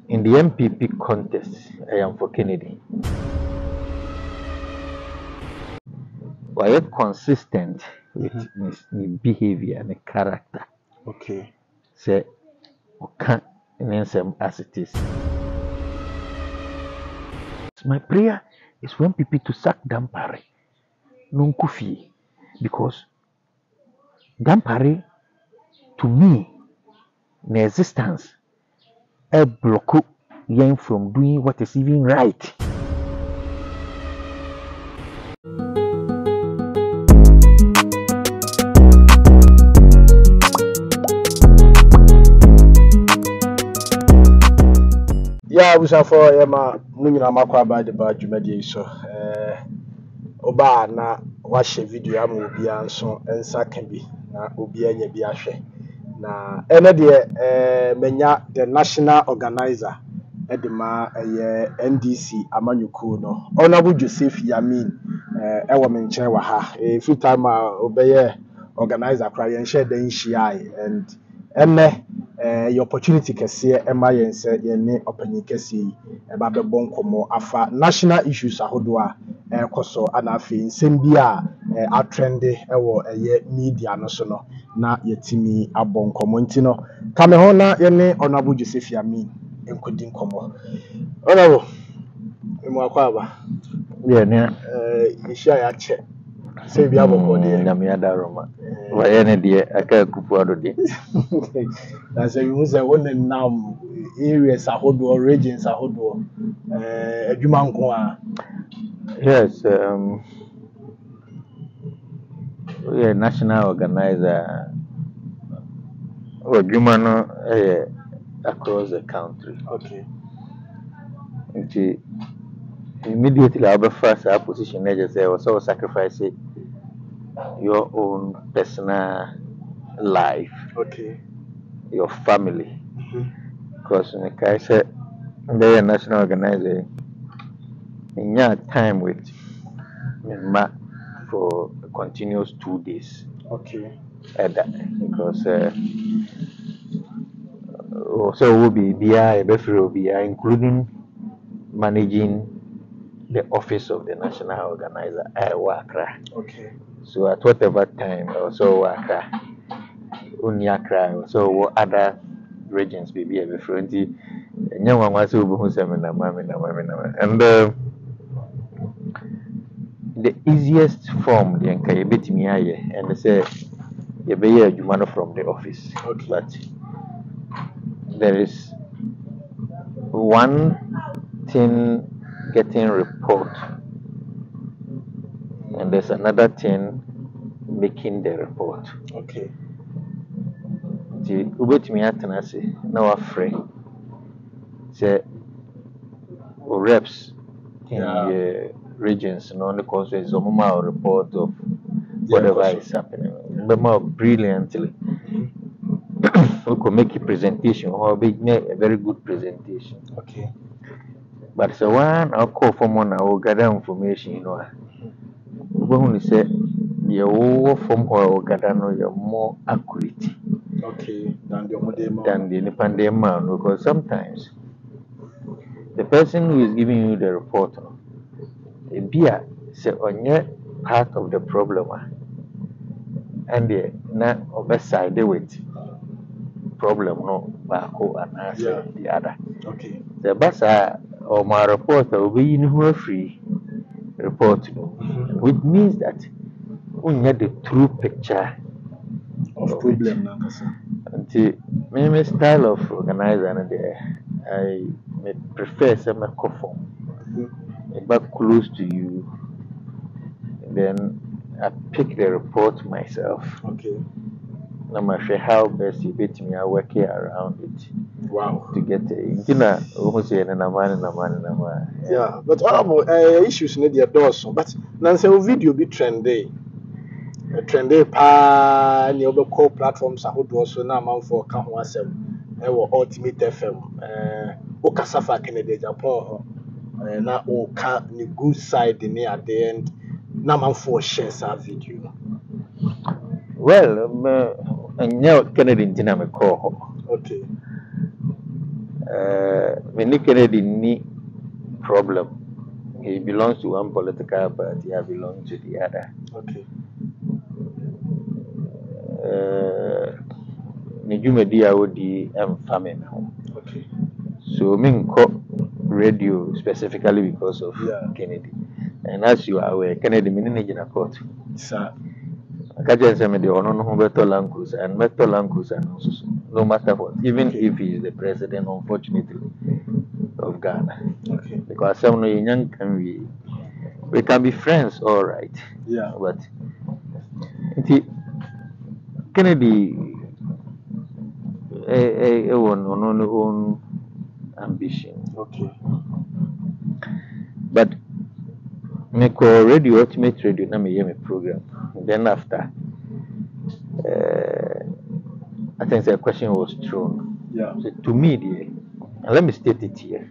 in the MPP contest, I am for Kennedy. Why are consistent with his behavior and character? Okay. Say, okay, as it is. My prayer is for MPP to sack Dampare, non Kufi, because Dampare, to me, the existence, a block yen from doing what is even right. Yeah, we shall for Emma Munina Makwa by the bad Jumadi. So, Oba na watch a video amu bi anso ensa kan bi na obi anya bi ahwe na ene de menya the national organizer edema NDC amanyuku no honorable Joseph Yammin ewo me nkyere wa ha free time obeye organizer kra yen share den hia and ene your opportunity kese ema yen se yen ne opanyin kese e ba be bon komo afa national issues ahodo a koso ana afi nsem bi a atrende ewo media no so no na yetimi abon komo ntino kame ho na yen ne honorable Joseph Yammin enkodi nkomo honorable emu akwaba Yeah, ishia ya che say bi aboko de na me adaroma. Why any dear, I can't kupu ado de. That's a you say one nam areas ahodo regions ahodo adwuma nko a. Yes, we are national organizer. Or Jumano across the country. Okay. Immediately, our first position, I just say, also sacrifice your own personal life, Okay. your family. Because in the case, they are national organizer. In your time with Myanmar for a continuous 2 days. Okay. Because so will be BI, including managing the office of the national organizer at Wakra. Okay. So at whatever time, also Wakra, Unyakra, so other regions be different. And the easiest form, the Nkayebetimiaye, and they say, you be a Jumano from the office. Okay. But there is one thing getting report, and there's another thing making the report. Okay. The Ubetimi Atanasi, no afraid. Say, reps in the regions, no only cause a Zomuma report of whatever is happening. But more brilliantly, we could make a presentation or make a very good presentation. Okay. But so one I'll call for one, I will gather information, you know. When we say your from or gather no, you're more accurate. Okay. Than the independent man, because sometimes the person who is giving you the report, a beer, say on your part of the problem, and the not overside with problem no back and answer the other. Okay. The basa or my report will be in free report, which means that we get the true picture of problem. Until my style of organizer, I may prefer some conform, but close to you. Then I pick the report myself. Okay. No matter how best you bet me, I work around it. Wow. To get it. You know, almost a man. Yeah, but horrible issues need the doors. But Nancy video be trendy. Trendy pa ni obeko platforms ahodo so na man for ka ho asem e wo Ultimate FM o kasafa Kennedy Japan na o ka ni good side ni at the end na man for share sa video. Well, and now Kennedy didn't call. Okay. Many Kennedy need problem. He belongs to one political party, I belong to the other. Okay. Ne dwumadi a wodi ɛmfa me ho. Okay. So menkɔ radio specifically because of Kennedy. And as you are aware, Kennedy me ne gyina court. Sir. I can't say me the ono no ho beto land cruiser and beto land cruiser no matter what, even if he is the president, unfortunately, of Ghana. Okay. Because some young we can be friends, all right. Yeah. But Kennedy on own ambition. Okay. But me call radio, ultimate radio, na me hear me program. Then after, I think the question was thrown. Yeah. So to me, and let me state it here.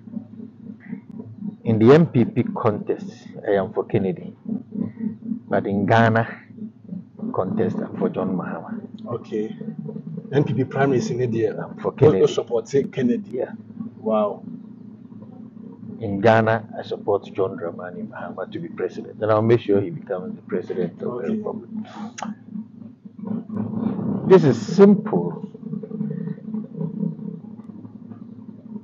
In the MPP contest, I am for Kennedy. But in Ghana contest, I'm for John Mahama. Okay. NPP primaries in India. For Kennedy. Also support Kennedy. Yeah. Wow. In Ghana, I support John Dramani Mahama to be president. And I'll make sure he becomes the president of the republic. This is simple.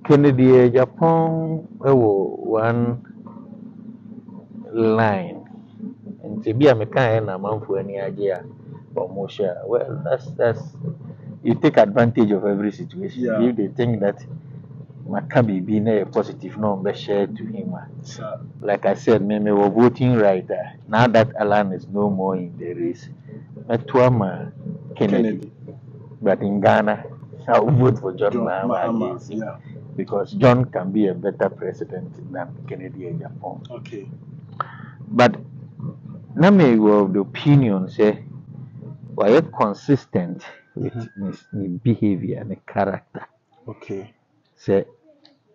Kennedy, Japan, one line. And to be a mechanic, a man for any idea or more share. Well, that's you take advantage of every situation. Yeah. If they think that Maccabi being a positive number shared to him. Sir. Like I said, we were voting right. Now that Alan is no more in the race, Matuama Kennedy. But in Ghana, I will vote for John Mahama against him. Because John can be a better president than Kennedy in Japan. Okay. But now me of the opinion say, we are consistent with his behavior and character. Okay. Say,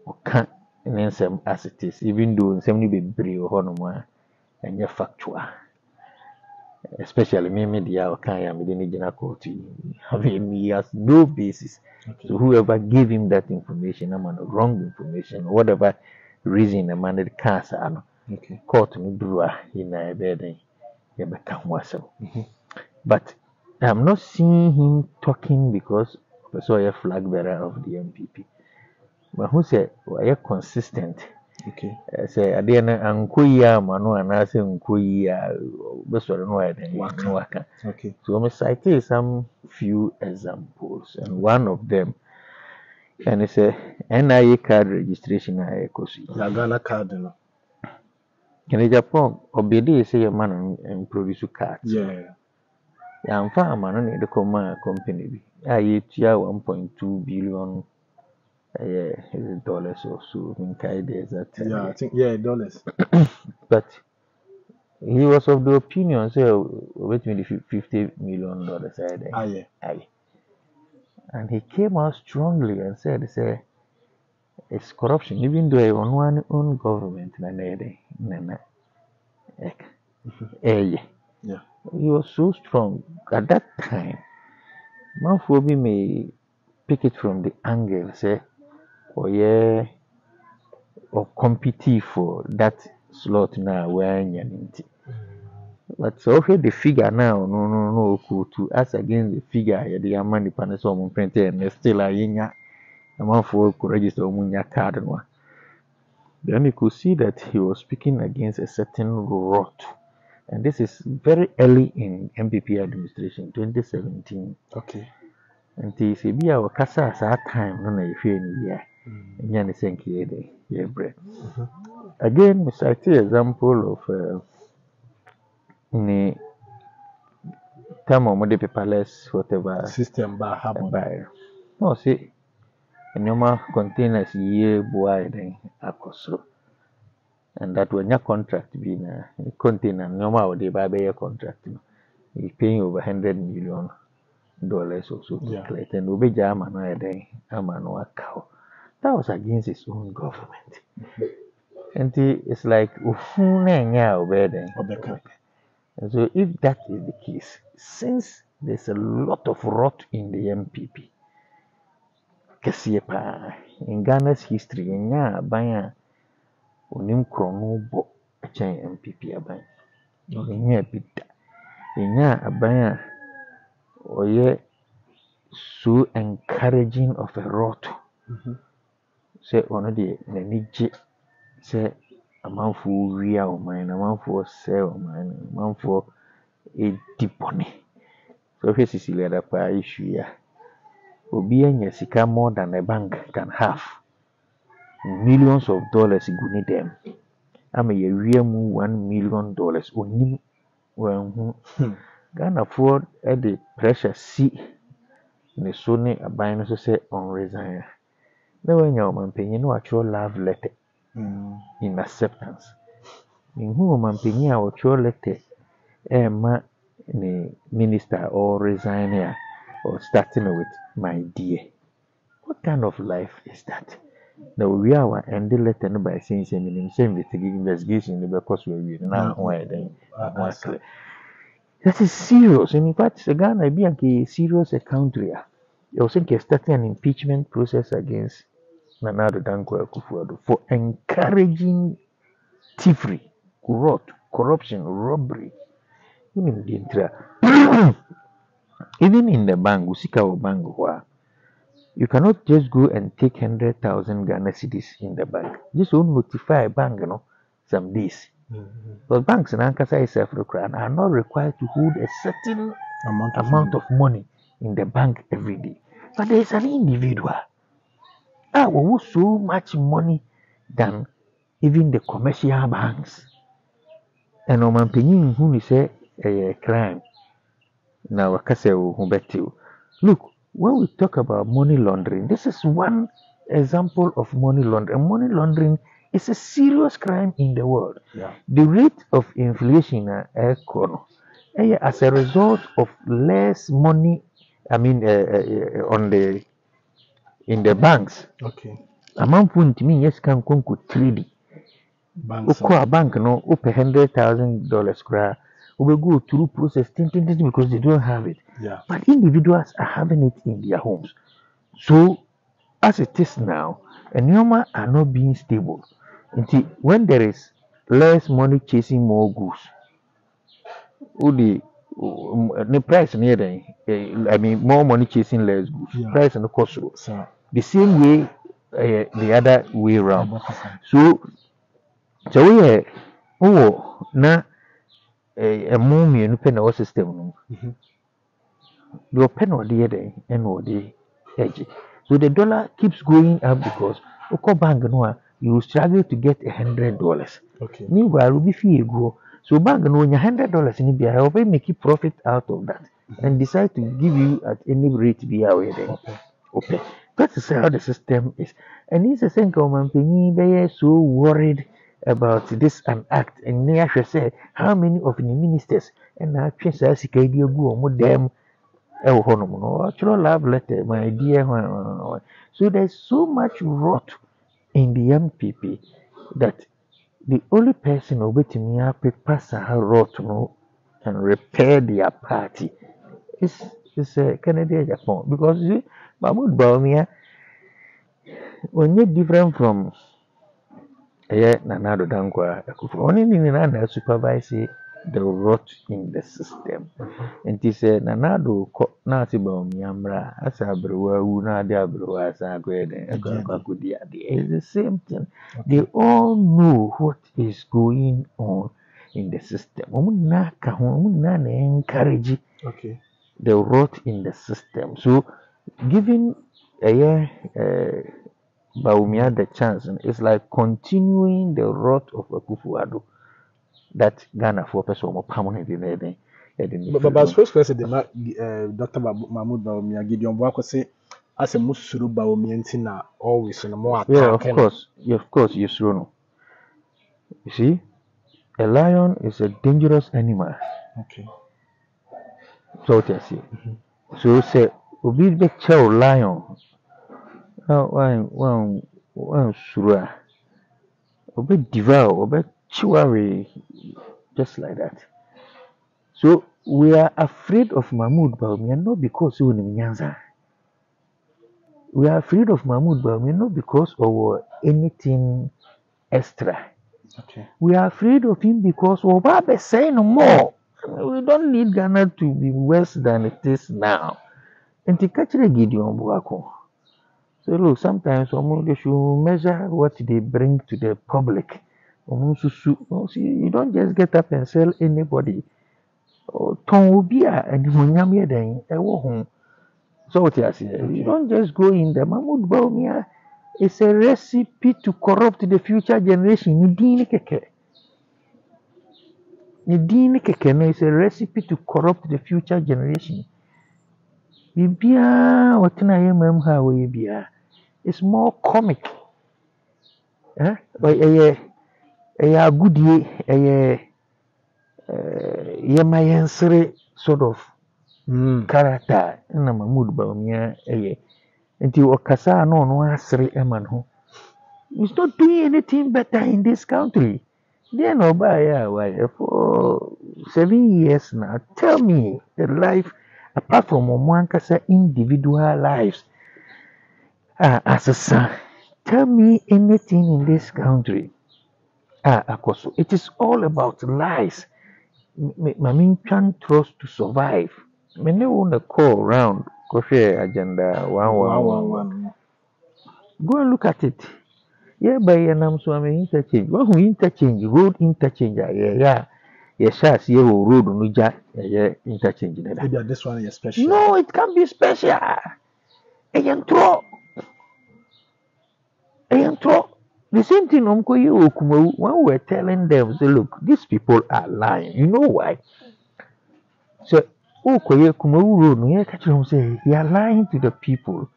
okay, and as it is, even though some be brave or and you're factual. Especially me media okay, I'm the court. He has no basis. Okay. So whoever gave him that information, I'm on wrong information, or whatever reason a man that cancer, okay, court no do in a bed, you become wassail. But I'm not seeing him talking because I saw a flag bearer of the MPP. But who said, well, you're consistent. Okay. Say Adiana Ankuya Manu and I say Nkuya best no waka. Okay. So I cite some few examples, and one of them and it's a NIA card registration I kosi. Ghana card no. In Japan, obedi say a man and produce cards. Yeah. I'm far man on the company be. I 1.2 billion dollars or so in Kaide that yeah, I think dollars. But he was of the opinion say wait me $50 million aye. And he came out strongly and said it's corruption, even though on one own government yeah. He was so strong at that time. Manfobi may pick it from the angle say or compete for that slot now where but so okay the figure now no to us against the figure the money panel printed and still a yinya amount for register munya card one. Then you could see that he was speaking against a certain rot, and this is very early in MPP administration 2017. Okay. And he said, "Be our casa at that time, no, if you any and you think yeah, bread." Again, we cite the example of the time of the paperless whatever system by no see, normal containers year boy then akoso, and that when your contract be na container normal they buy your contract, you paying over $100 million or so to collect, and obey German or then no cow. That was against his own government. And it's like and so if that is the case, since there's a lot of rot in the MPP, kɛseɛ paa. In Ghana's history, yɛnya aban a onim korɔno bɔ kyɛn MPP aban. Yɛnya bi da. Yɛnya aban a ɔyɛ so encouraging of a rot. Sɛ ɔno deɛ n'ani gye sɛ amanfoɔ wia ɔman na amanfoɔ sɛe ɔman na amanfoɔ ɛdi bɔne. Sɛ wohwɛ Cecilia Dampare issue a obi anya sika more than a bank can have. Millions of dollars gu ne dɛm. Ama yɛwia mu $1 million. Onim wanhu. Ghanafoɔ de pressure si ne so ne aban no so sɛ ɔnresign a. Na wanya ɔmanpanyin na watwerɛ love letter in acceptance. Menhu ɔmanpanyin a ɔtwerɛ letter ɛma ne minister or resign a or starting with my dear. What kind of life is that? Now we are end the letter by saying investigation in the course we now that is serious. And in fact, Ghana be a serious country. You also starting an impeachment process against Nana Dankwa Akufo-Addo for encouraging thievery, corruption, robbery. Even in the bank, Usika bank, you cannot just go and take 100,000 Ghana cedis in the bank. Just won't notify a bank, some days. But banks in Ankasa itself are not required to hold a certain amount of money in the bank every day. But there is an individual who so much money than even the commercial banks. And Oman Penin, who is a crime. Now, look, when we talk about money laundering, this is one example of money laundering. Money laundering is a serious crime in the world. Yeah. The rate of inflation as a result of less money, in the banks. Okay. Amount point me yes can trade. Uko a bank no open $100,000 we go through process because they don't have it. Yeah. But individuals are having it in their homes. So as it is now, Enoma are not being stable. Until when there is less money chasing more goods, the price near more money chasing less goods. Yeah. Price and the cost. So the same way, the other way around. So we na a mummy and pen our system. The pen or the other and or the edge. So the dollar keeps going up because bank you struggle to get $100. Okay. Meanwhile, Ruby fee go. So bank no $100 in India, I will make a profit out of that and decide to give you at any rate be away then. Okay. That is how the system is. And it's a thing they are so worried about this and act. And they actually say how many of the ministers and actually says go on them. Actual love letter, my dear. So there's so much rot in the MPP that the only person who bet me up pass a rot and repair their party is Canada Japan. Because you see, Mahmoud Bawumia when you're different from Nana Dankwa Akufo, only Nana supervise the rot in the system. And he said, Nanado Nasi Bawumia as a brewer who not the brewer as a great it's the same thing. Okay. They all know what is going on in the system. Encourage the rot in the system. So giving Bawumia the chance, it's like continuing the rot of Akufo-Addo that Ghana for person more permanent in there. But first question, Dr. Mahmoud Bawumia Gideon Bwako say, as a Musuru Bawumia Ntina always in a more attack. Yeah, of course, Yusrono. You see, a lion is a dangerous animal. Okay. So what I see. So say, Obi be chow lion. One surah. Obi devour, obi chihuahua, just like that. So we are afraid of Mahmoud Bawumia not because we know Nyanza. We are afraid of Mahmoud Bawumia not because of anything extra. Okay. We are afraid of him because Obabe say no more. We don't need Ghana to be worse than it is now. And to catch the Gideon Buako. So look, sometimes they should measure what they bring to the public. See, you don't just get up and sell anybody. Tonobia and Munyamia then so what you say? You don't just go in there. Mahmoud Bawumia is a recipe to corrupt the future generation. Nidini keke is a recipe to corrupt the future generation. Bibia what na yemam ha we bia. It's more comic. Eh? Goodie yema sort of character na Mahmoud Bawumia nti okasa no asere eman ho. He's not doing anything better in this country. Then for 7 years now. Tell me the life apart from Omwankasa individual lives. As a son, tell me anything in this country. Akoso. It is all about lies. Mami can't trust to survive. Many want to call around. Go share agenda 111. Go and look at it. Yeah, by an interchange. Well, who interchange, road interchange, yeah. Yes, you road nuja, yeah, interchange. Maybe this one is special. No, it can't be special. Ayantro. The same thing, when we were telling them, say, look, these people are lying. You know why? So, Okoye Kumawu road, no, catch them say, they are lying to the people.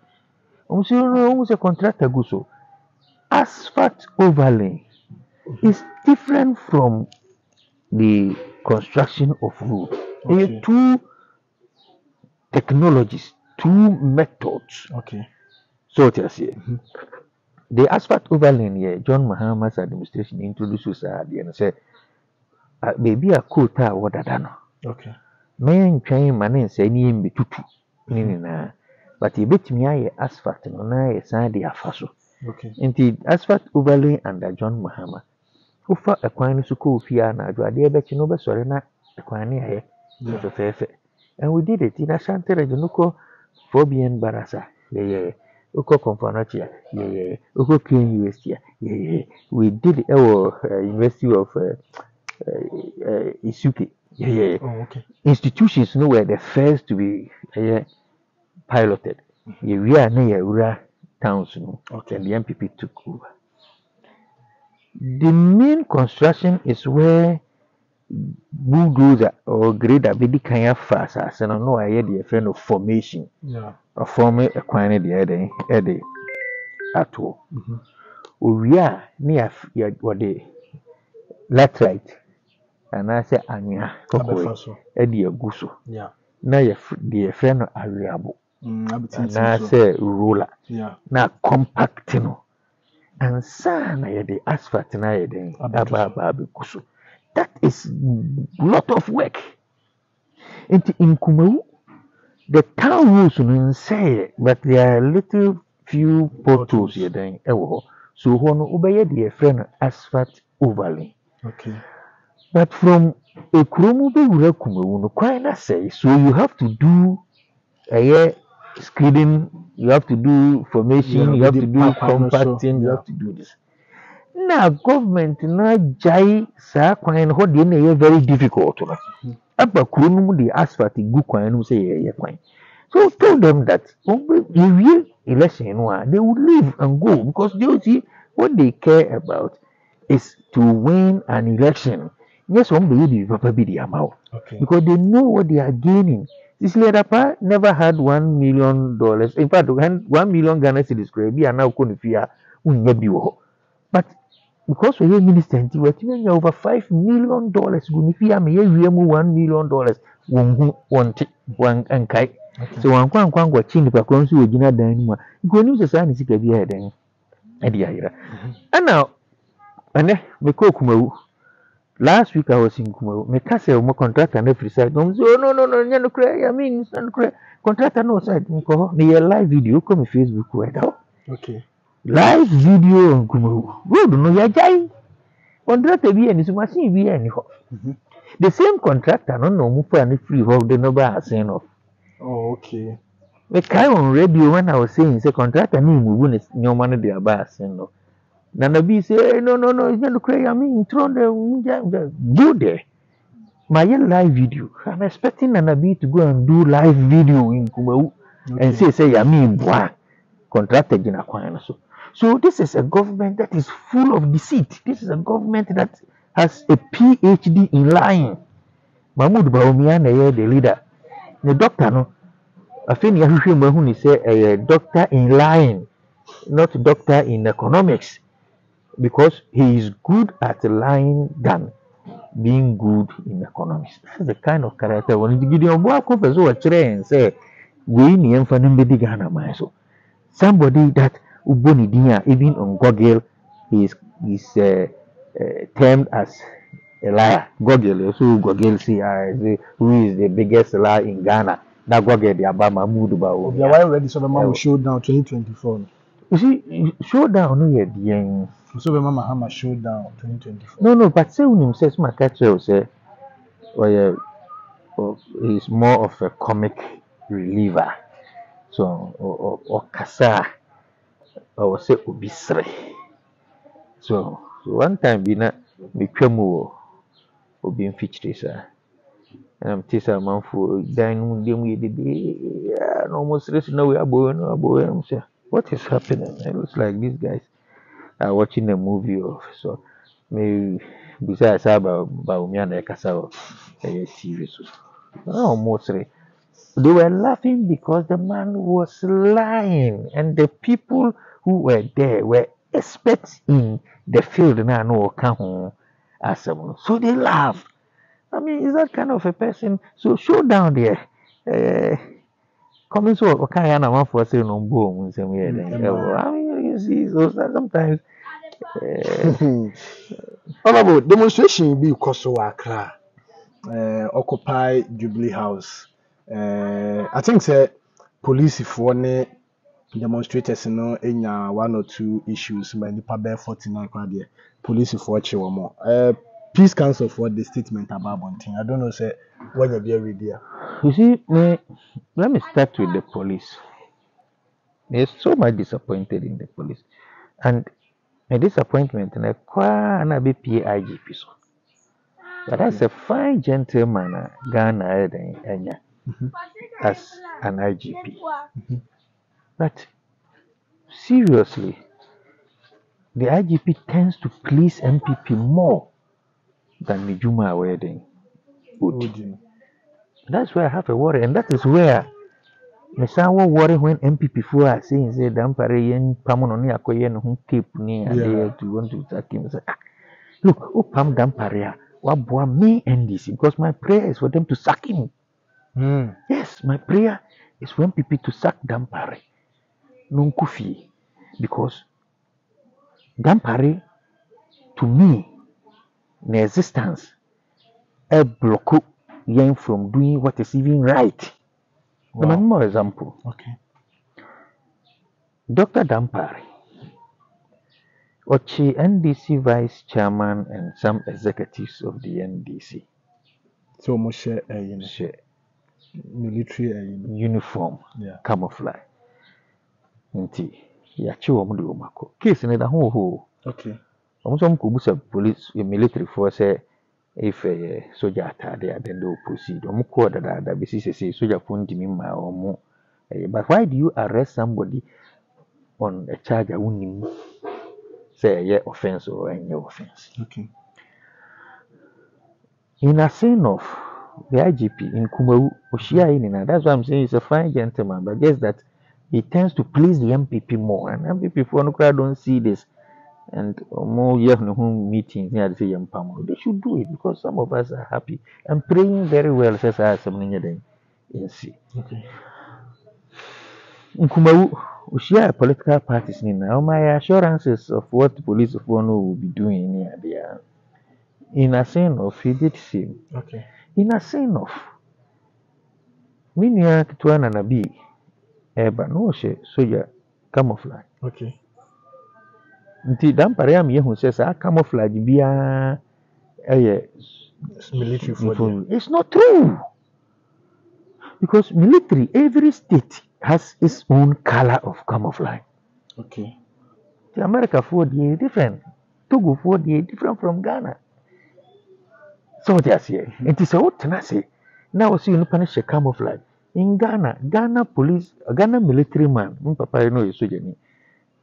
Say, no, a contractor go so. Asphalt overlay is different from the construction of road. There are two technologies, two methods. Okay. So what I say, the asphalt overlay here, John Mahama's administration introduces and say, baby a quota what I done. Okay. Men trying man say ni mbe tutu. Nina. But you bet me I asphalt no na ye san de afaso. Okay. Indeed, asphalt overlay under John Mahama. Ufa ekwan so ko fia na adwo ade be chi no be sore na ekwan ne aye so fefe. And we did it in Ashanti region. Uko Fobian Barasa. Yeah. Uko Komfanochia. Yeah. Uko Queen University. Yeah. We did it at University of Isuki. Yeah. Oh, okay. Institutions were the first to be piloted. Yeah, we are near towns. Okay. And the MPP took over. The main construction is where bulldozer or grader be the kind of fast as no I had the friend of formation. Yeah. A form a quine the other at all. We are near what the laterite and I say Anya Eddie Guso. Yeah. Now the friend of Ariabo. And I say roller. Yeah. Now compacting. And sana the asphalt na yede aba kusu. That is lot of work. In Kumawu, the town rules don't say, but there are little few potholes here then. So one obey the friend asphalt overlay. Okay. But from a Kuromu be Kumawu no quite say. So you have to do a screening, you have to do formation, you have to do compacting, you have to do this. Now government na jai sa kwan ho de na very difficult. Aba kuro the asphalt gu kwan no say ye kwan. So tell them that you will election they will leave and go because they see what they care about is to win an election. Yes, be papa be the amount. Because they know what they are gaining. This leader never had $1 million. In fact, 1 million Ghana cedis are now going to but because we are minister, we are over $5 million. Gunifia may $1 million. One and kai. So one quan watching the Paconsu with Gina Danima. Go news society can be heading. And now, and we cook Last week I was in Kumaru. Me kase mo contractor na free side. No say, oh no no no, Nokore. I mean, Nokore. Contractor no side. Nko. Me live video come Facebook where that. Okay. Live video on Kumaru. Road no ya jai. Contractor bi any so machine bi any ho. The same contractor no mo for any free ho the no ba asen of. Oh, okay. Me kai on radio when I was saying say contractor ni mu bu nyoma no de aba asen no. Nana B say, no, no, no, it's not crazy. I mean, throw the go there. My live video. I'm expecting Nana B to go and do live video in Kumaru and say, Yammin boy, contracted in Aquana. So this is a government that is full of deceit. This is a government that has a PhD in lying. Mahmoud Bawumia, the leader. The doctor, no. I think Yahushua say a doctor in lying, not doctor in economics. Because he is good at lying than being good in economics. That's the kind of character. When you give your boy confess and say, we need Ghana. So somebody that Ubonidia, even on Google, is termed as a liar. Google, so Google see who is the biggest liar in Ghana. That Google the Abama Mood about. Yeah, why ready so the man will showdown 2024. You see, showdown no yet the So the Mama Hammer showdown 2024. No, but say when him says my catcher say, he's more of a comic reliever. So or kasa or say obisre. So one time bina me kwemu obi mfichire sa. And I'm tisa man for dining them we did no almost rest no we abo. What is happening? It looks like these guys are watching a movie of so me besides about Bawumia TV so almost they were laughing because the man was lying and the people who were there were experts in the field now no so they laughed. I mean, is that kind of a person? So show down there. Coming so okay, and one for saying on boom. I mean, you see, so sometimes. Honorable demonstration be Koso Accra, Occupy Jubilee House. I think say police for ne demonstrators no enya one or two issues by the Pabe 49 kwade. Police for chiwamo. Peace Council for the statement about Bonting. I don't know say when you be ready there. You see, let me start with the police. There's so much disappointed in the police, and a disappointment in a quite be PIGP so. But that's a fine gentleman, Ghana as an IGP. But seriously, the IGP tends to please MPP more than the Juma wedding. That's where I have a worry, and that is where Mesawa worry when MPP for are saying say Dampare yen Pamononi akoye no tape ni ade to want to attack him. Say, look, oh Pam Dampare, what me NDC because my prayer is for them to sack him. Yes, my prayer is for MPP to sack Dampare. Nunkufi. Because Dampare, to me, in existence, a block yen from doing what is even right. Wow. One more example. Okay. Dr. Dampare, Ochi NDC vice chairman and some executives of the NDC. So much military uniform, camouflage. Nti yachi wo de omako. Case ne da ho. Okay. Omo kubusa police military force if soldier attire then they will proceed. Omo ko da be say soldier phone di ma omo. But why do you arrest somebody on a charge unim? Say offense or any offense. Okay. In a scene of the IGP in Kumaru, Oshia that's why I'm saying he's a fine gentleman, but just that he tends to please the MPP more, and MPP for Nokore don't see this, and more meetings near the Yampamo. They should do it because some of us are happy and praying very well. Says I something in see. Okay. In Kumaru, Oshia political parties now. My assurances of what police will be doing near there. in a sense of he did same. Okay. In a sense of minia tuana na bi eba no she soja camouflage. Okay. Nti Dampare am yehu say sa camouflage bia Military for them. it's not true. Because military, every state has its own color of camouflage. Okay. The America for the different. Togo for the different from Ghana. So just here. It is a what can I say? Now see you punish a camouflage. In Ghana police, Ghana military man, papa you know is soldier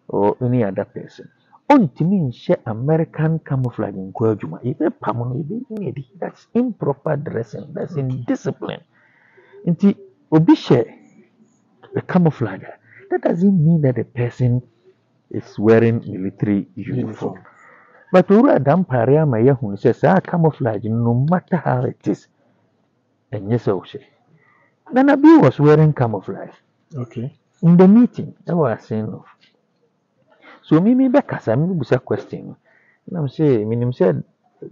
or any other person. On to me share American camouflage in Kwajuma. That's improper dressing. That's indiscipline. Nti obi share a camouflage. That doesn't mean that the person is wearing military uniform. But ura Dampare ama yehun says camouflage no matter how it is. And yes, okay. Nanabi was wearing camouflage. Okay. In the meeting, I was saying of. So me back as I'm a question. And I'm saying, meaning said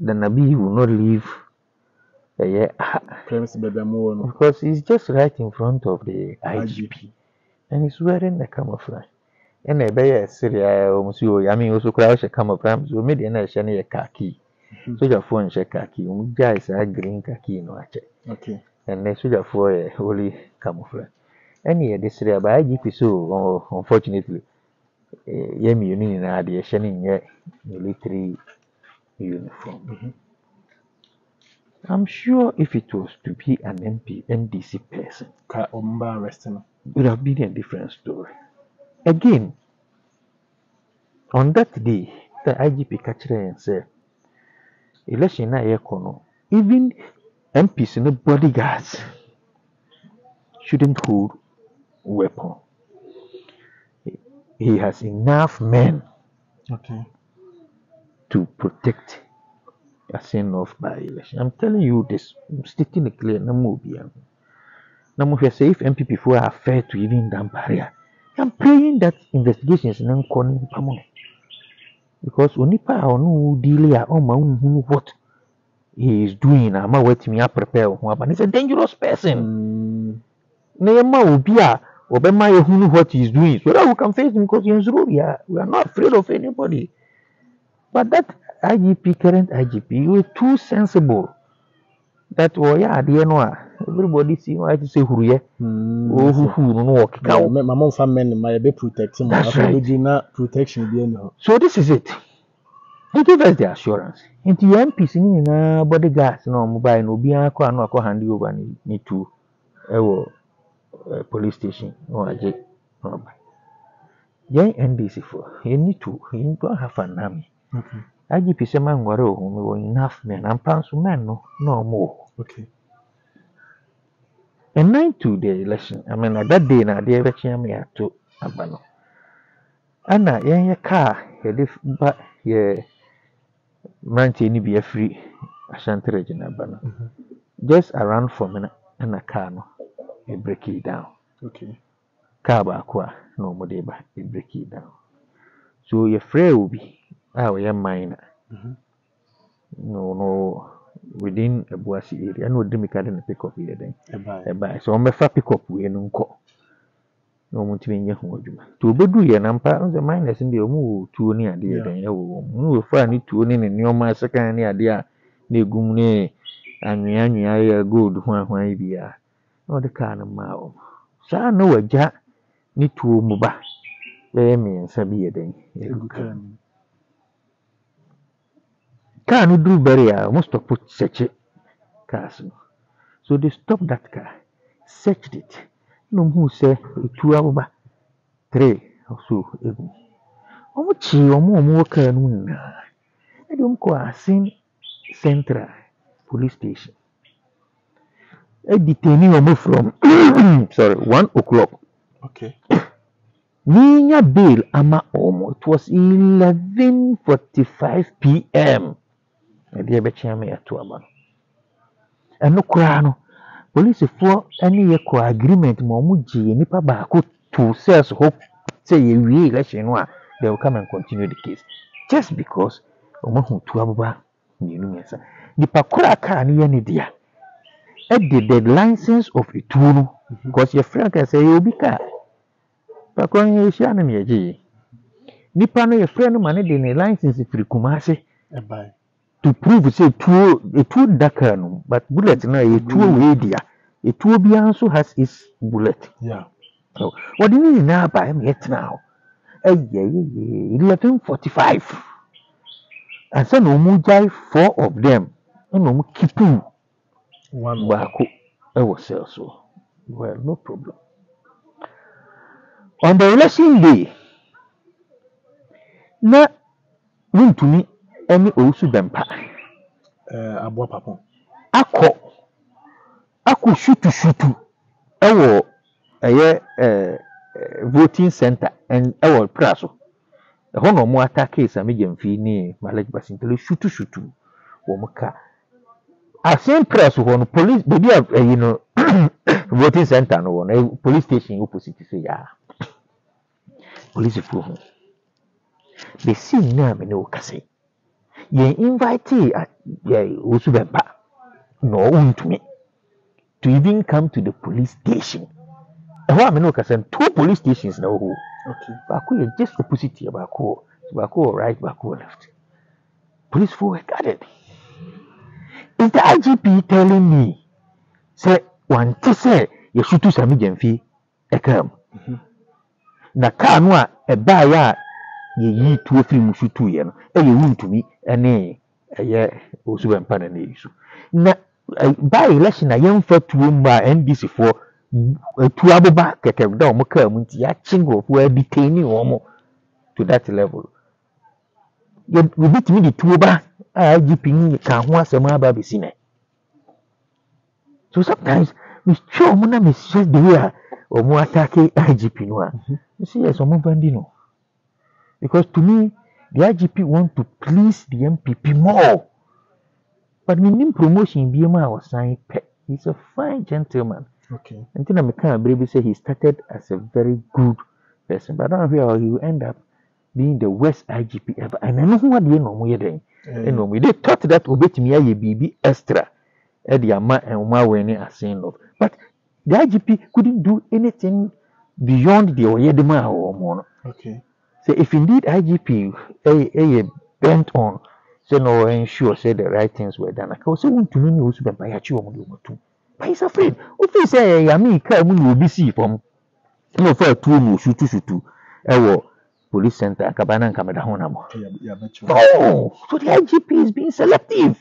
Nanabi will not leave. Because he's just right in front of the IGP. And he's wearing a camouflage. And a bear Syria, Yammin also crouch a camouflage, so made an shiny khaki. So your phone check khaki, guys are green khaki no check. Okay. And then soldier for a holy camouflage. Any this area by IGP so unfortunately, Yemi Union had a shining military uniform. I'm sure if it was to be an MDC person, it would have been a different story. Again, on that day, the IGP catched and said, election na yekono, even MPs and bodyguards shouldn't hold weapon. He has enough men to protect a scene of by-election. I'm telling you this, I'm stating it clear. Now, if say if MPP are fair to even Dampare, I'm praying that investigations are not coming. Because Onipa onu deal ya what he is doing, I'm waiting me prepare. But he's a dangerous person. Nema ubia obema who what he is doing, so that we can face him because we are not afraid of anybody. But that IGP, current IGP, you were too sensible. That everybody see why to say who no work. My mom family might be protecting my protection. So this is it. He gave us the assurance. Into MPs in bodyguards no mobile no be anko hand over me to police station no aje no by. Then NDC for you need to have an army. Okay. IGP say man ware ohun enough men and pounds men no more. Okay. And 9 to the election, I mean at that day na the election me to abano. Ana yen car but Manti ni be free Ashanti region abano. Just around 4 minutes and a car no you break it down. Okay. Car ba kwa no more day ba you break it down. So your free will be our minor. No within a Boasi area. No demi can pick up here then. So I'm a pick up we no ko. No muntimin yahoo. To bedu ye nampa the miners in the omu to near the then you find it to in your my second near there. Ne gumne and ya good one be. No the kind of mao. Sa no a ja ni to muba. Where me and Sabi then. Car no do barrier, almost to put search it. Cars. So they stopped that car, searched it. No who say 2 hours 3 or so. Omuchi omo car no na. I don't go Asin Central Police Station. I detainee omo from 1 o'clock. Okay. Ninya bail ama omo. It was 11:45 p.m. I dey be chame ya to aba. And no no police for any agreement mo mu ji nipa baako to cells hope say we election no they will come and continue the case just because omo hu to ababa mmienu mmiɛnsa nipa koro a kaa no yɛ ne dea ɛde the license of etuo no because yɛ frɛ ka sɛ yɛ obi kaa nipa koro no yɛhyia no na yɛgye nipa no yɛ frɛ no ma ne de ne license firi Kumase to prove say etuo da kaa no but bullet no yɛ etuo wei dea etuo biara nso has its bullet wɔde ne nyinaa ba ɛma yɛtena hɔ ɛyɛ 11:45 ansa na ɔmo gyae 4 of them ɛna ɔmo kipu baako ɛwɔ cell so well no problem on the election day na wuntumi ɛne owusu bɛmpa aboa papa akɔ shutu ɛwɔ ɛyɛ voting center ɛwɔ pra so ɛhɔ na ɔmo attack case amegyamfi ne malek basintele shutu wɔn ka asen press hɔ no police baby you know voting center no wɔ no police station opposite say ya police fo ho the scene na me no kase yɛn invite osu bɛmpa no ɔntumi to even come to the police station ɛhɔ a me no kase 2 police stations na wɔ baako yɛ just opposite yɛ baako right baako left police fo were guarded. Is the IGP telling me say one say you shoot to Sami Gemfi ekam na car no a buy ya ye 2 film shoot to ye no e ye win to me ene ye osu bempa na isu na by election na yemfa tuo mba NDC for tu aboba keke da omo ka mu nti ya chingo for detain omo to that level ye bit me the tuo ba IGP ni ka ho asem aba be sine. So sometimes we show mona me just the way or more attack IGP no. You see yes omo bandi no. Because to me the IGP want to please the MPP more. But me promotion be ma was sign pet. He's a fine gentleman. Okay. And then I can brave say he started as a very good person. But I don't know how he will end up being the worst IGP ever. And I know what they know more than. They thought that obetimi aye bibi extra the ama and uma weni asin of. But the IGP couldn't do anything beyond the oyedema or more. Okay. So if indeed IGP bent on say no ensure say the right things were done. I can say want to know who's been by a too. But he's afraid. If he say Yammin will be see from no for 2 shoot police center kabana kameda honamo. Oh, so the IGP is being selective.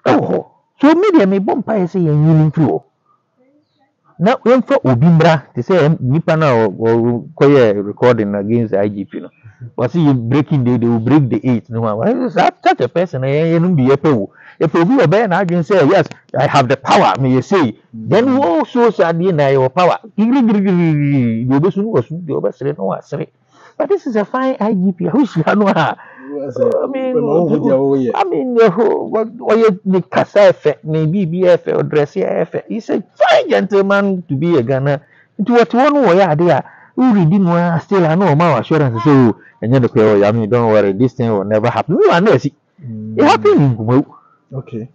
Oh, so media may bomb say yin through. Now when for obimbra they say nipa na or recording against the IGP no. But see you breaking they will break the 8 no one. Such a person you be epo. If you obey and I say yes, I have the power, may you say. Then who shows at the end your power? But this is a fine IGP. I wish you had no. I mean, the Casa effect, maybe BF or dressy effect. He's a fine gentleman to be a gunner. To what one way are there? Who didn't want still I know my assurance. So, and then the I mean, don't worry, this thing will never happen. You are not. It happened in Kumo. Okay.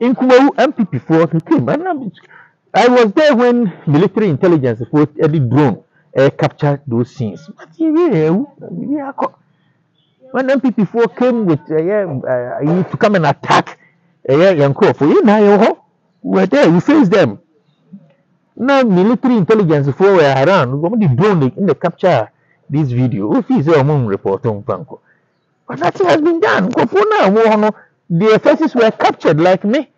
In Kumo, MPP4 came. I was there when military intelligence for the drone captured those scenes. But when MPP4 came with to come and attack Yankofo, we were there, we faced them. Now military intelligence for were around, we the drone in the capture this video. If he's a report on Franco. But nothing has been done. The faces were captured like me.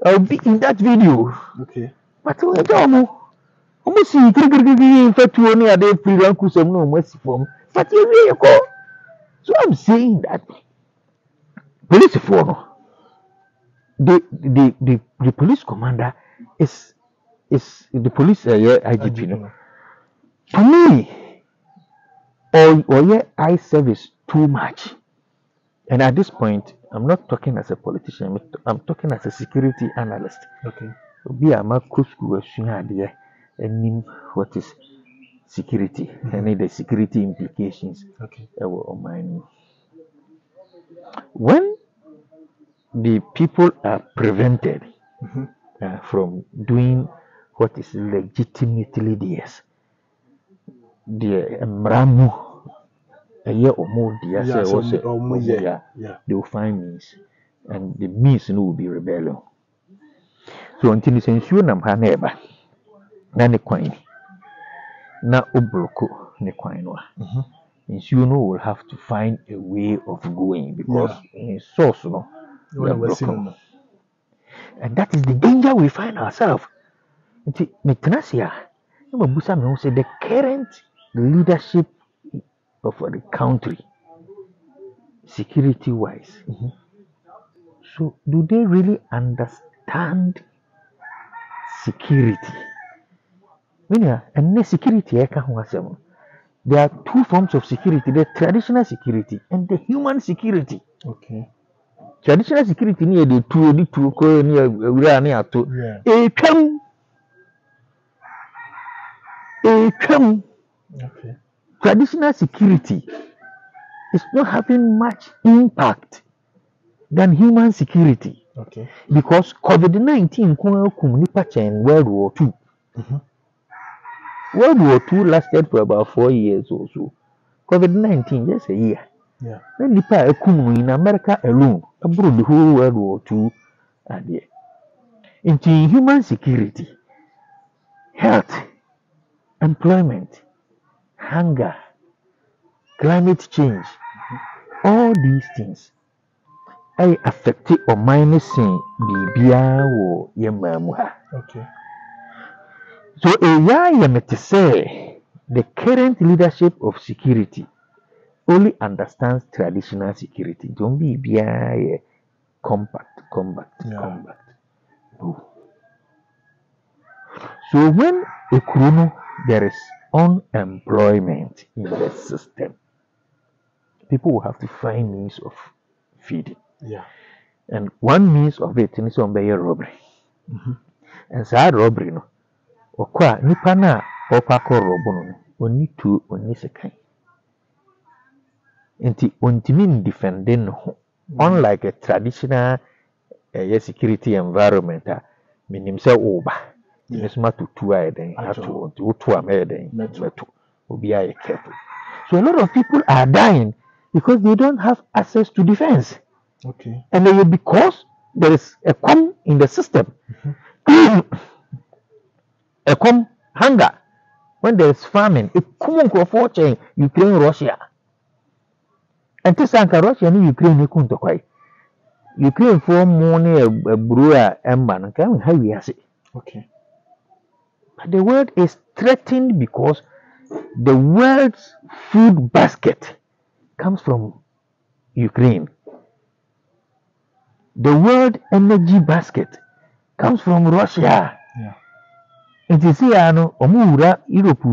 I'll be in that video. Okay. But we don't know. Almost see in fact you only had a pre-rank some no mercy from. But you go. So I'm saying that police for the police commander is the police IGP. No? To me, or eye service too much. And at this point, I'm not talking as a politician. I'm talking as a security analyst. Okay. Be a macro school and what is security and the security implications. Okay. On mine. When the people are prevented from doing what is legitimately theirs. The Mramu, a year or more, dear, they will find means, and the means will be rebellion. So until you send you nam haneba, nani coin, na obroko ne coinwa. You know will have to find a way of going because in source no, and that is the danger we find ourselves. The current leadership of the country, security wise, so do they really understand security? And security, there are two forms of security: the traditional security and the human security. Okay. Traditional security near the two near okay. Traditional security is not having much impact than human security. Okay. Because COVID-19 World War II. World War II lasted for about 4 years or so. COVID-19 just a year. Yeah. Then the in America alone, abroad the whole World War II are there. Into human security, health, employment, hunger, climate change, all these things I affect or minusing bibia or yamamuha. Okay. So to say the current leadership of security only understands traditional security. Don't be combat. No. So when there is unemployment in the system, people will have to find means of feeding. Yeah. And one means of it is robbery. And so robbery no. Okwa nipa na okwa robo no oni tu oni sekan. Nti ontimi defending no. Unlike a traditional security environment, minim say oba. Nisma to two den ato to ameden meto. Obi are careful. So a lot of people are dying because they don't have access to defense. Okay. And then because there is a come in the system. A come hunger. When there is famine, it come for chain Ukraine, Russia. And this anka Russia and Ukraine kunto kwai. Ukraine for money a brewer and man can how we say. Okay. But the world is threatened because the world's food basket comes from Ukraine. The world energy basket comes from Russia. Yeah. It is here no omura Europe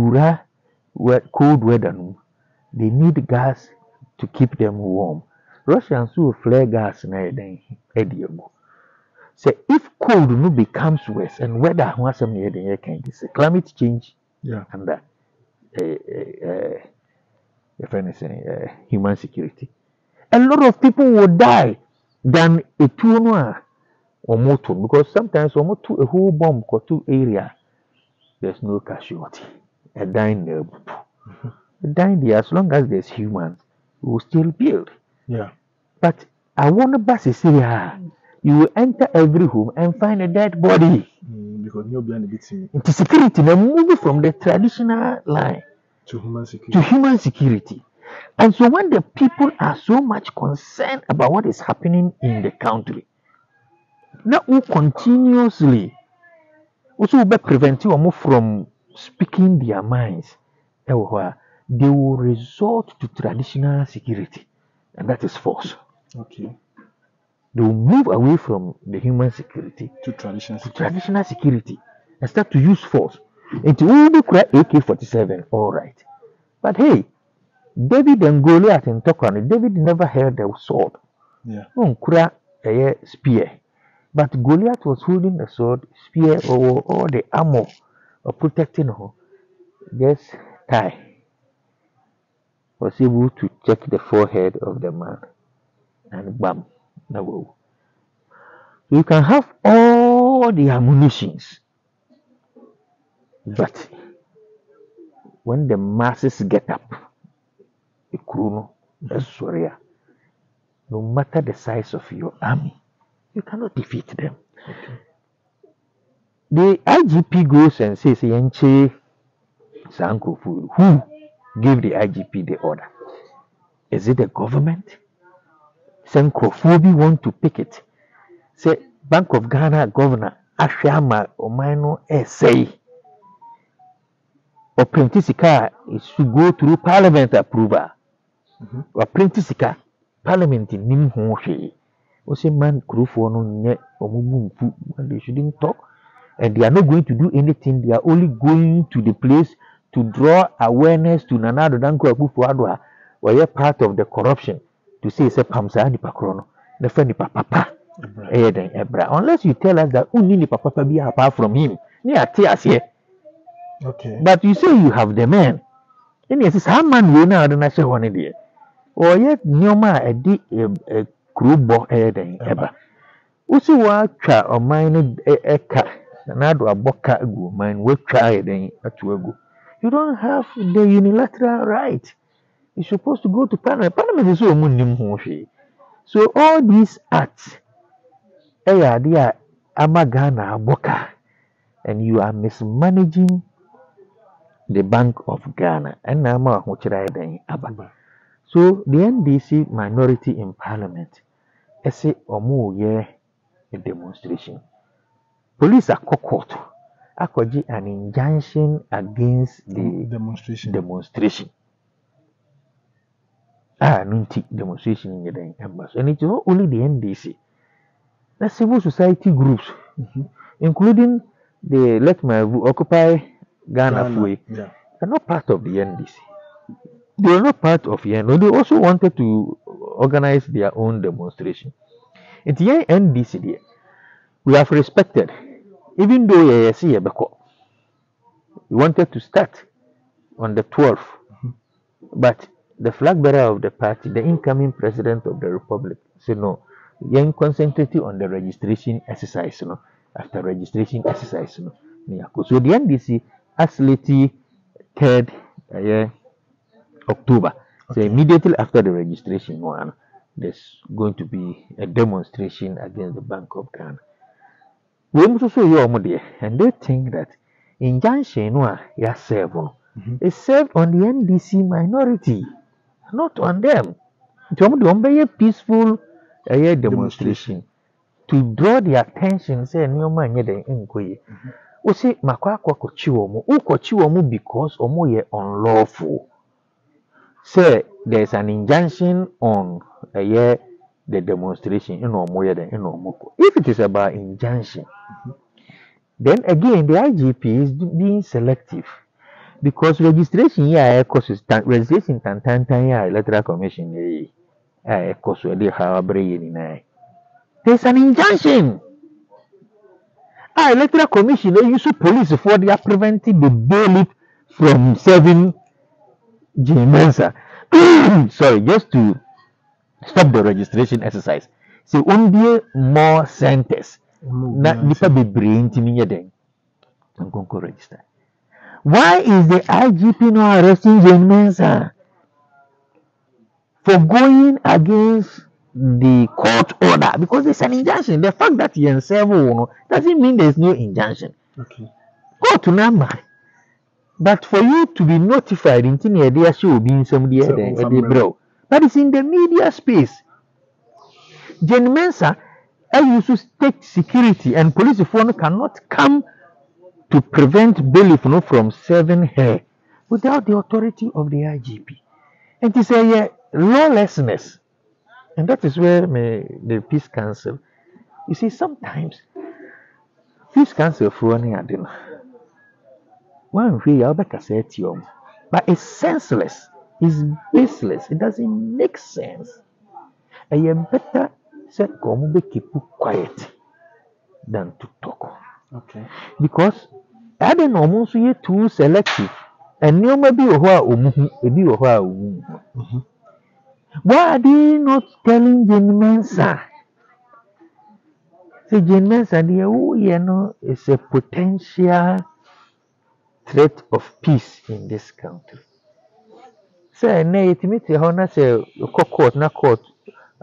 cold weather no. They need gas to keep them warm. Russians will flare gas na ediego. So if cold no becomes worse and weather was climate change and human security. A lot of people will die than a two or motor because sometimes a whole bomb or two area there's no casualty. A dying there. Dying there as long as there's humans, we will still build. Yeah. But I want to bus here. You will enter every home and find a dead body. Because you'll be beating into security. Now moving from the traditional line to human security. And so when the people are so much concerned about what is happening in the country, now we continuously also be prevent you from speaking their minds. They will resort to traditional security, and that is force. Okay. They will move away from the human security to traditional security and start to use force. Into AK-47, all right. But hey, David and Goliath in Tokran, David never held a sword. Yeah. A spear. But Goliath was holding a sword, spear, or the armor of protecting her. Just tie. Was able to check the forehead of the man and bam. No. So you can have all the ammunitions, but when the masses get up, the crew, no matter the size of your army, you cannot defeat them. The IGP goes and says, Yenche Sankofu, who gave the IGP the order? Is it the government? Sankofu want to pick it. Say, Bank of Ghana governor, Ashama Omano say, or Prentisika is to go through parliament approval. Or Prentisika, parliament in Nimhoshe. O say, man, crew for no yet, or Mumbu, and they shouldn't talk. And they are not going to do anything. They are only going to the place to draw awareness to Nanado Danko Akufo-Addo, where you're part of the corruption. To say, say, Pamsa ni pakrono, the friend papa. Unless you tell us that only papa be apart from him. Okay. But you say you have the man. And yes, how man we know the national one idea. Or yet, Nyoma a crew bo ever. Usi wa cha or mine eka. Nanado aboka go mine we try then at go. You don't have the unilateral right. You're supposed to go to Parliament. Parliament is so much. So all these acts, they are Amagana Boka, and you are mismanaging the Bank of Ghana. And Nama Abba. So the NDC minority in Parliament, I say a demonstration. Police are court. Akoji an injunction against the demonstration. Nunti demonstration in the embassy. And it's not only the NDC. The civil society groups, including the Let My Occupy Ghana Free, are not part of the NDC. They are not part of YNO. They also wanted to organize their own demonstration. In the NDC, we have respected, even though we wanted to start on the 12th, but the flag bearer of the party, the incoming president of the republic, said no, you concentrate on the registration exercise. After registration exercise. So the NDC actually 3rd October. So immediately after the registration one, there's going to be a demonstration against the Bank of Ghana. We also and they think that injunction is served on the NDC minority, not on them. To a peaceful demonstration to draw the attention. Say no man the inquiry. We say makwa kochiwomu because omo ye unlawful. Say there's an injunction on the demonstration in omo. If it is about injunction, then again the IGP is being selective. Because registration here causes registration tantan electoral commission there's an injunction. Electoral commission they use police for they are preventing the bailiff from serving Mensa. Sorry, just to stop the registration exercise. So only more centers. Not nipa be brain to me then. I'm going to register. Why is the IGP not arresting Mensa for going against the court order? Because there's an injunction. The fact that you serve doesn't mean there's no injunction. Okay. Go to number. But for you to be notified in the show being somebody bro. That is in the media space. Mensa, I used to state security and police phone cannot come to prevent bailiff from serving her without the authority of the IGP. And it's a lawlessness. And that is where the Peace Council, you see, sometimes Peace Council for any adena. One way I'll back but it's senseless, it's baseless, it doesn't make sense. I am better said come keep quiet than to talk. Okay. Because I don't know almost too selective. And you may be why are they not telling the Mensa So Jane Mensa, is a potential threat of peace in this country. Say, nay, it means the honor say, court, na court,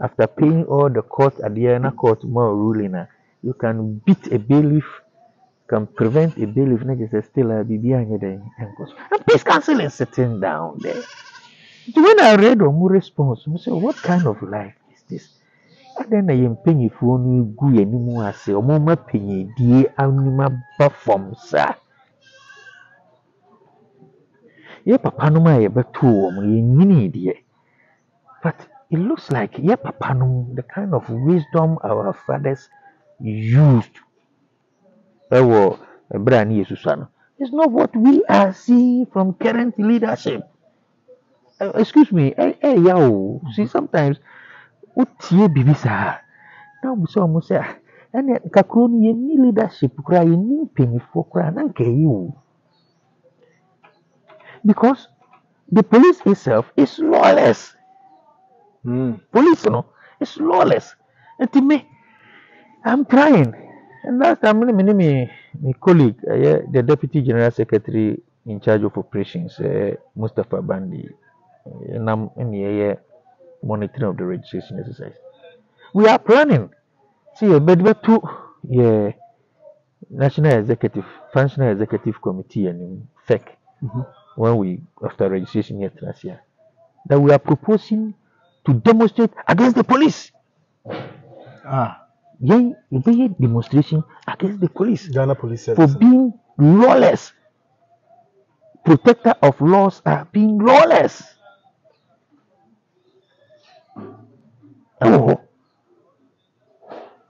after paying all the court at the end, court more ruling, you can beat a bailiff, can prevent a bailiff, not just still a BB and peace council is sitting down there. So when I read Omu response, I said, what kind of life is this? And then I am paying for no good anymore. I say, Omoma penny, dear anima perform, sir. Ye papa no ma ye beto ye nyini dear. But it looks like ye papa no, the kind of wisdom our fathers used. It's not what we are seeing from current leadership. Excuse me, yo. See, sometimes utie bibi saa na wo so mo say ene kakro ni ni leadership kura ye ni mpanyifo kura na nka yi wo because the police itself is lawless. Police no is lawless. And to me, I'm trying. And last time my colleague, the deputy general secretary in charge of operations, Mustafa Bandi, and I'm in the monitoring of the registration exercise. We are planning. See, but two, yeah, National Executive, Functional Executive Committee and FEC, when we, after registration here last year, that we are proposing to demonstrate against the police. Yeah, a demonstration against the police. Ghana police for being lawless. Protector of laws are being lawless. Oh.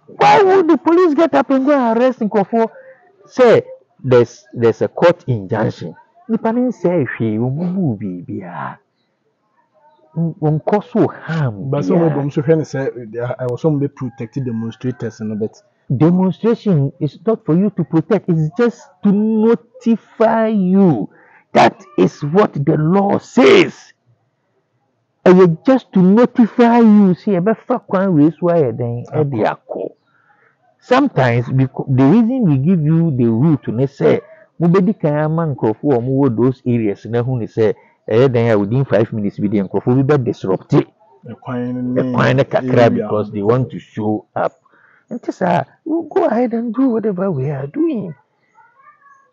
Why would the police get up and go and arrest Nkofo? Say there's a court injunction. Nipanin say she umubu bibia. Unkoso harm. But some of them so say I was some be protected demonstrators and a bit. Demonstration is not for you to protect, it's just to notify you. That is what the law says. And just to notify you, see, sometimes the reason we give you the route to say, those areas within 5 minutes we be disrupt it. Because they want to show up. And we'll go ahead and do whatever we are doing.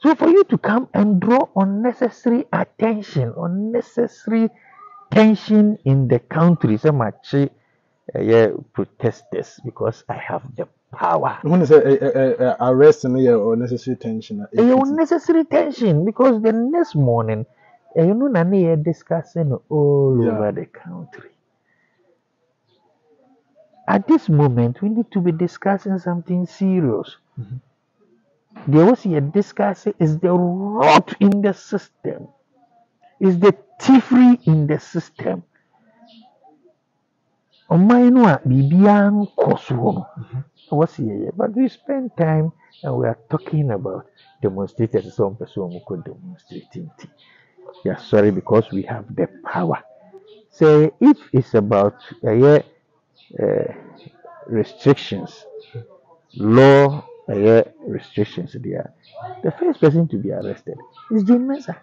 So for you to come and draw unnecessary attention, unnecessary tension in the country, so much protesters because I have the power. When you say arrest and unnecessary tension. Unnecessary tension because the next morning, they're discussing all over the country. At this moment, we need to be discussing something serious. There was a discussion is the rot in the system, is the thievery in the system. But we spend time and we are talking about demonstrators. Some person who could demonstrate. Yeah, sorry, because we have the power. So if it's about restrictions, law restrictions there, the first person to be arrested is Jane Mensa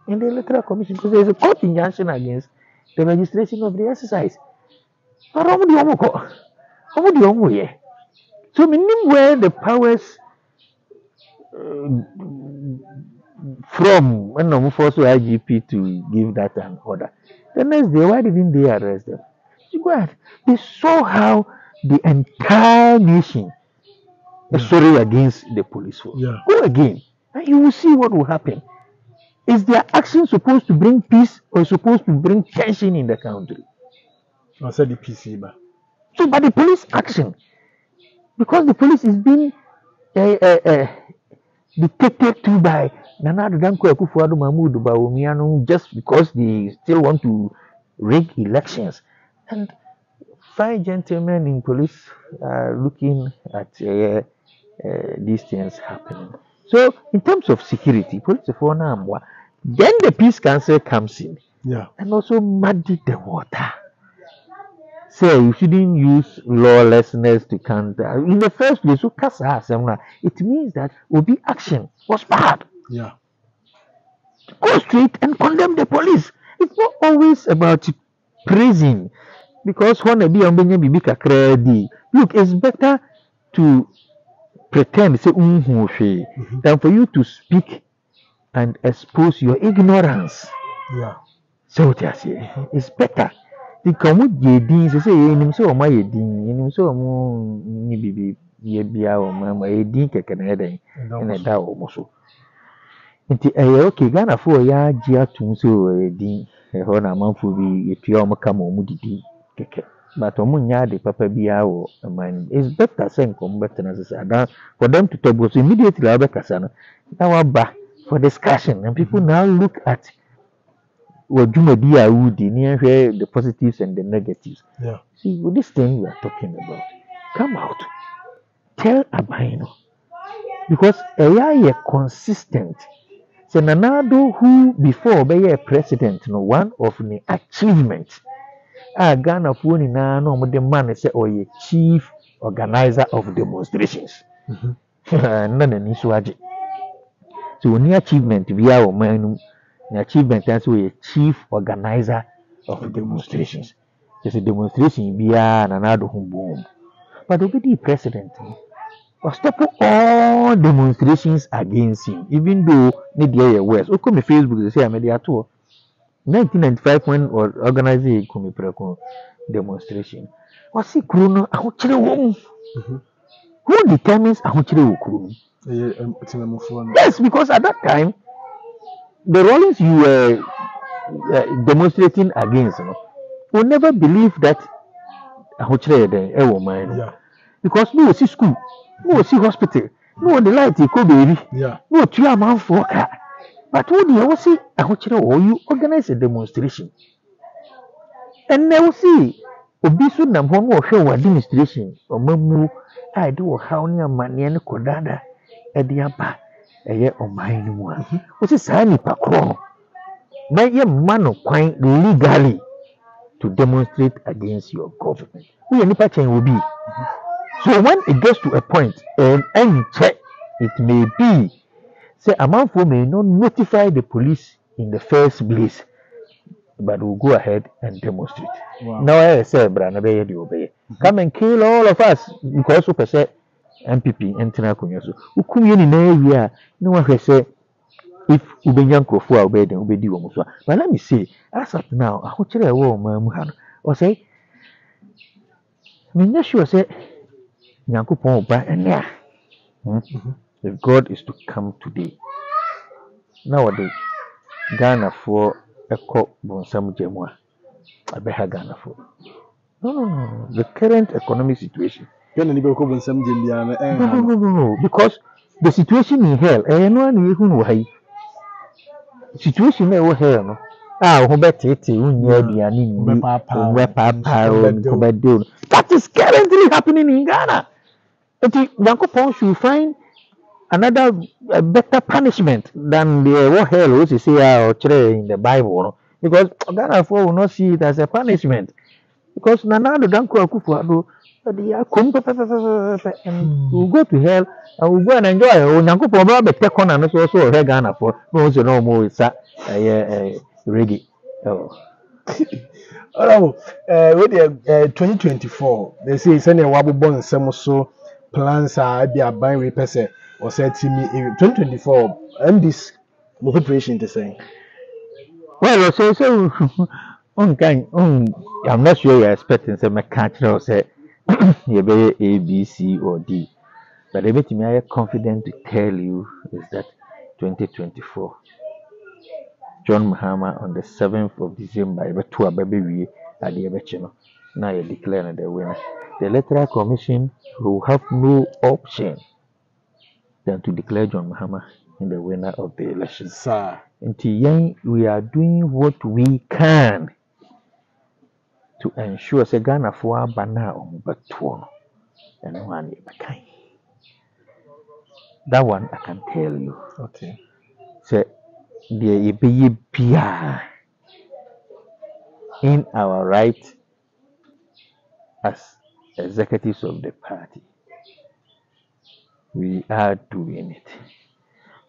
in the Electoral Commission because there is a court injunction against the registration of the exercise. So meaning where the powers from when I'm forced to IGP to give that an order. The next day, why didn't they arrest them? You go ahead. They saw how the entire nation is sorry against the police force. Go again, and you will see what will happen. Is their action supposed to bring peace or supposed to bring tension in the country? I said the PC, but so, but the police action, because the police is being dictated to by Nana Danko Akufo-Addo Mahmood Bawumia just because they still want to rig elections. And 5 gentlemen in police are looking at these things happening. So, in terms of security, police then the peace council comes in and also muddy the water. say you shouldn't use lawlessness to counter. In the first place, it means that Obi action was bad. Yeah. Go straight and condemn the police. It's not always about praising, because when a bibi kakredi, look, it's better to pretend say than for you to speak and expose your ignorance. Yeah. So what I say, it's better. The kamu yedin say enim say oma yedin, enim say omo ni bibi ye bia oma yedin keke na eden na da omo so. Nti okay Ghana for ya agye atum so yedin ho na amanfo bi etua omo kama omo didi keke. But omo nya de papa bia wo man. It's better say nkom better na say that for them to talk, so immediately I be kasa no. Now ba for discussion, and people now look at what the positives and the negatives. Yeah. See, with this thing we are talking about, come out, tell Abaino, because AI is consistent. So Nanado, who before be a president, no one of the achievements, Ghana for ni na no mo the man say or a chief organizer of demonstrations. None ni so aje. So any achievement via o man, the achievement as we a chief organizer of demonstrations. Just a demonstration via another home. But the president was stop all demonstrations against him, even though need the worse. O come Facebook they say I'm media too. 1995 when organizing a demonstration. Was he Kuruno? Who determines Kuruno? Yes, because at that time the rulings you were demonstrating against, will never believe that Yeah. because no see school, no see hospital, no the light baby, Yeah. no 2 months for car. But what do you see? You organize a demonstration, and they will see Obisu Namhono or show administration or Mamu. I do how near Manian Kodada at the upper a year or mine one. What is Sani Pakro? By your man of quite legally to demonstrate against your government. We any patch will be. So when it gets to a point and any check, it may be say a man for may not notify the police in the first place, but will go ahead and demonstrate. Wow. Now I say, Brana Bay, you obey. Come and kill all of us because of a MPP and Tinakunyasu. Who come in area, no one has said if Ubenyan Krofua obeyed and obeyed you. But let me say, as of now, I want you to woman or say, I'm not sure, say, Yankupon, but and yeah. If God is to come today, nowadays, Ghana for a cop Bonsam Jemwa, I better Ghana for. No. The current economic situation. No. Because the situation in hell, no one who hay. Situation never hell, no. Who better that is currently happening in Ghana. Yankopon should find another better punishment than the what hell which is here or in the Bible, no? Because Ghana will not see it as a punishment. Because Nanado Danko Akufuado, they are and we'll go to hell and we'll go and enjoy. Yanko Proba, but take on and also Ghana for no more it's reggae. Oh, with 2024, they say it's any wabble born some so plans are be a binary person or said to me 2024 and this preparation to say. Well, so I'm not sure you're expecting some mechanical say you be A, B, C, or D. But the bit me I confident to tell you is that 2024 John Mahama on the 7th of December, ebe to a baby we at the Ebechino. Now you declare the winner. The Electoral Commission will have no option than to declare John Mahama in the winner of the election. Sir. Until we are doing what we can to ensure say Ghana for bana on and one that one I can tell you. Okay. Say the be in our right as executives of the party, we are doing it.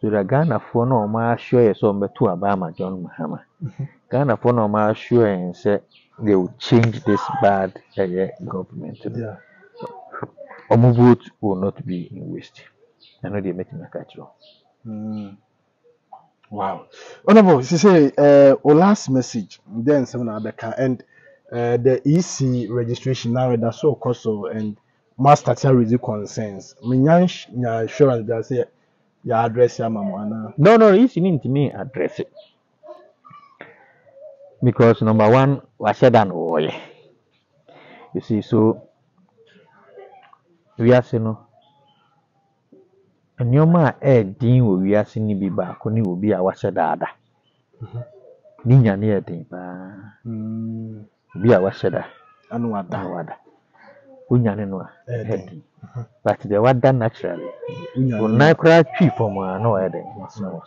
So the Ghana for no ma sure so to Obama John Mahama. Ghana for no ma sure and say they will change this bad government. Yeah. Omo vote will not be in waste. I know they make me catch you. Wow. Honorable, she say, last message, then some Abeka, and the EC registration now that's so costly and master raise concerns. Minyansh, nya assurance that say your address ya mama. No, it's need to me address it. Because number one, was said an oil. You see, so we are saying nneɛma a ɛɛden wɔ wiase no bi baako ne obi a wahyɛ daada. Ne nya ne ɛden paa. Obi a wahyɛ da. Ano wada. Wonya ne no a ɛden. But the wada naturally. Onan koraa twi fam a na ɔyɛ den.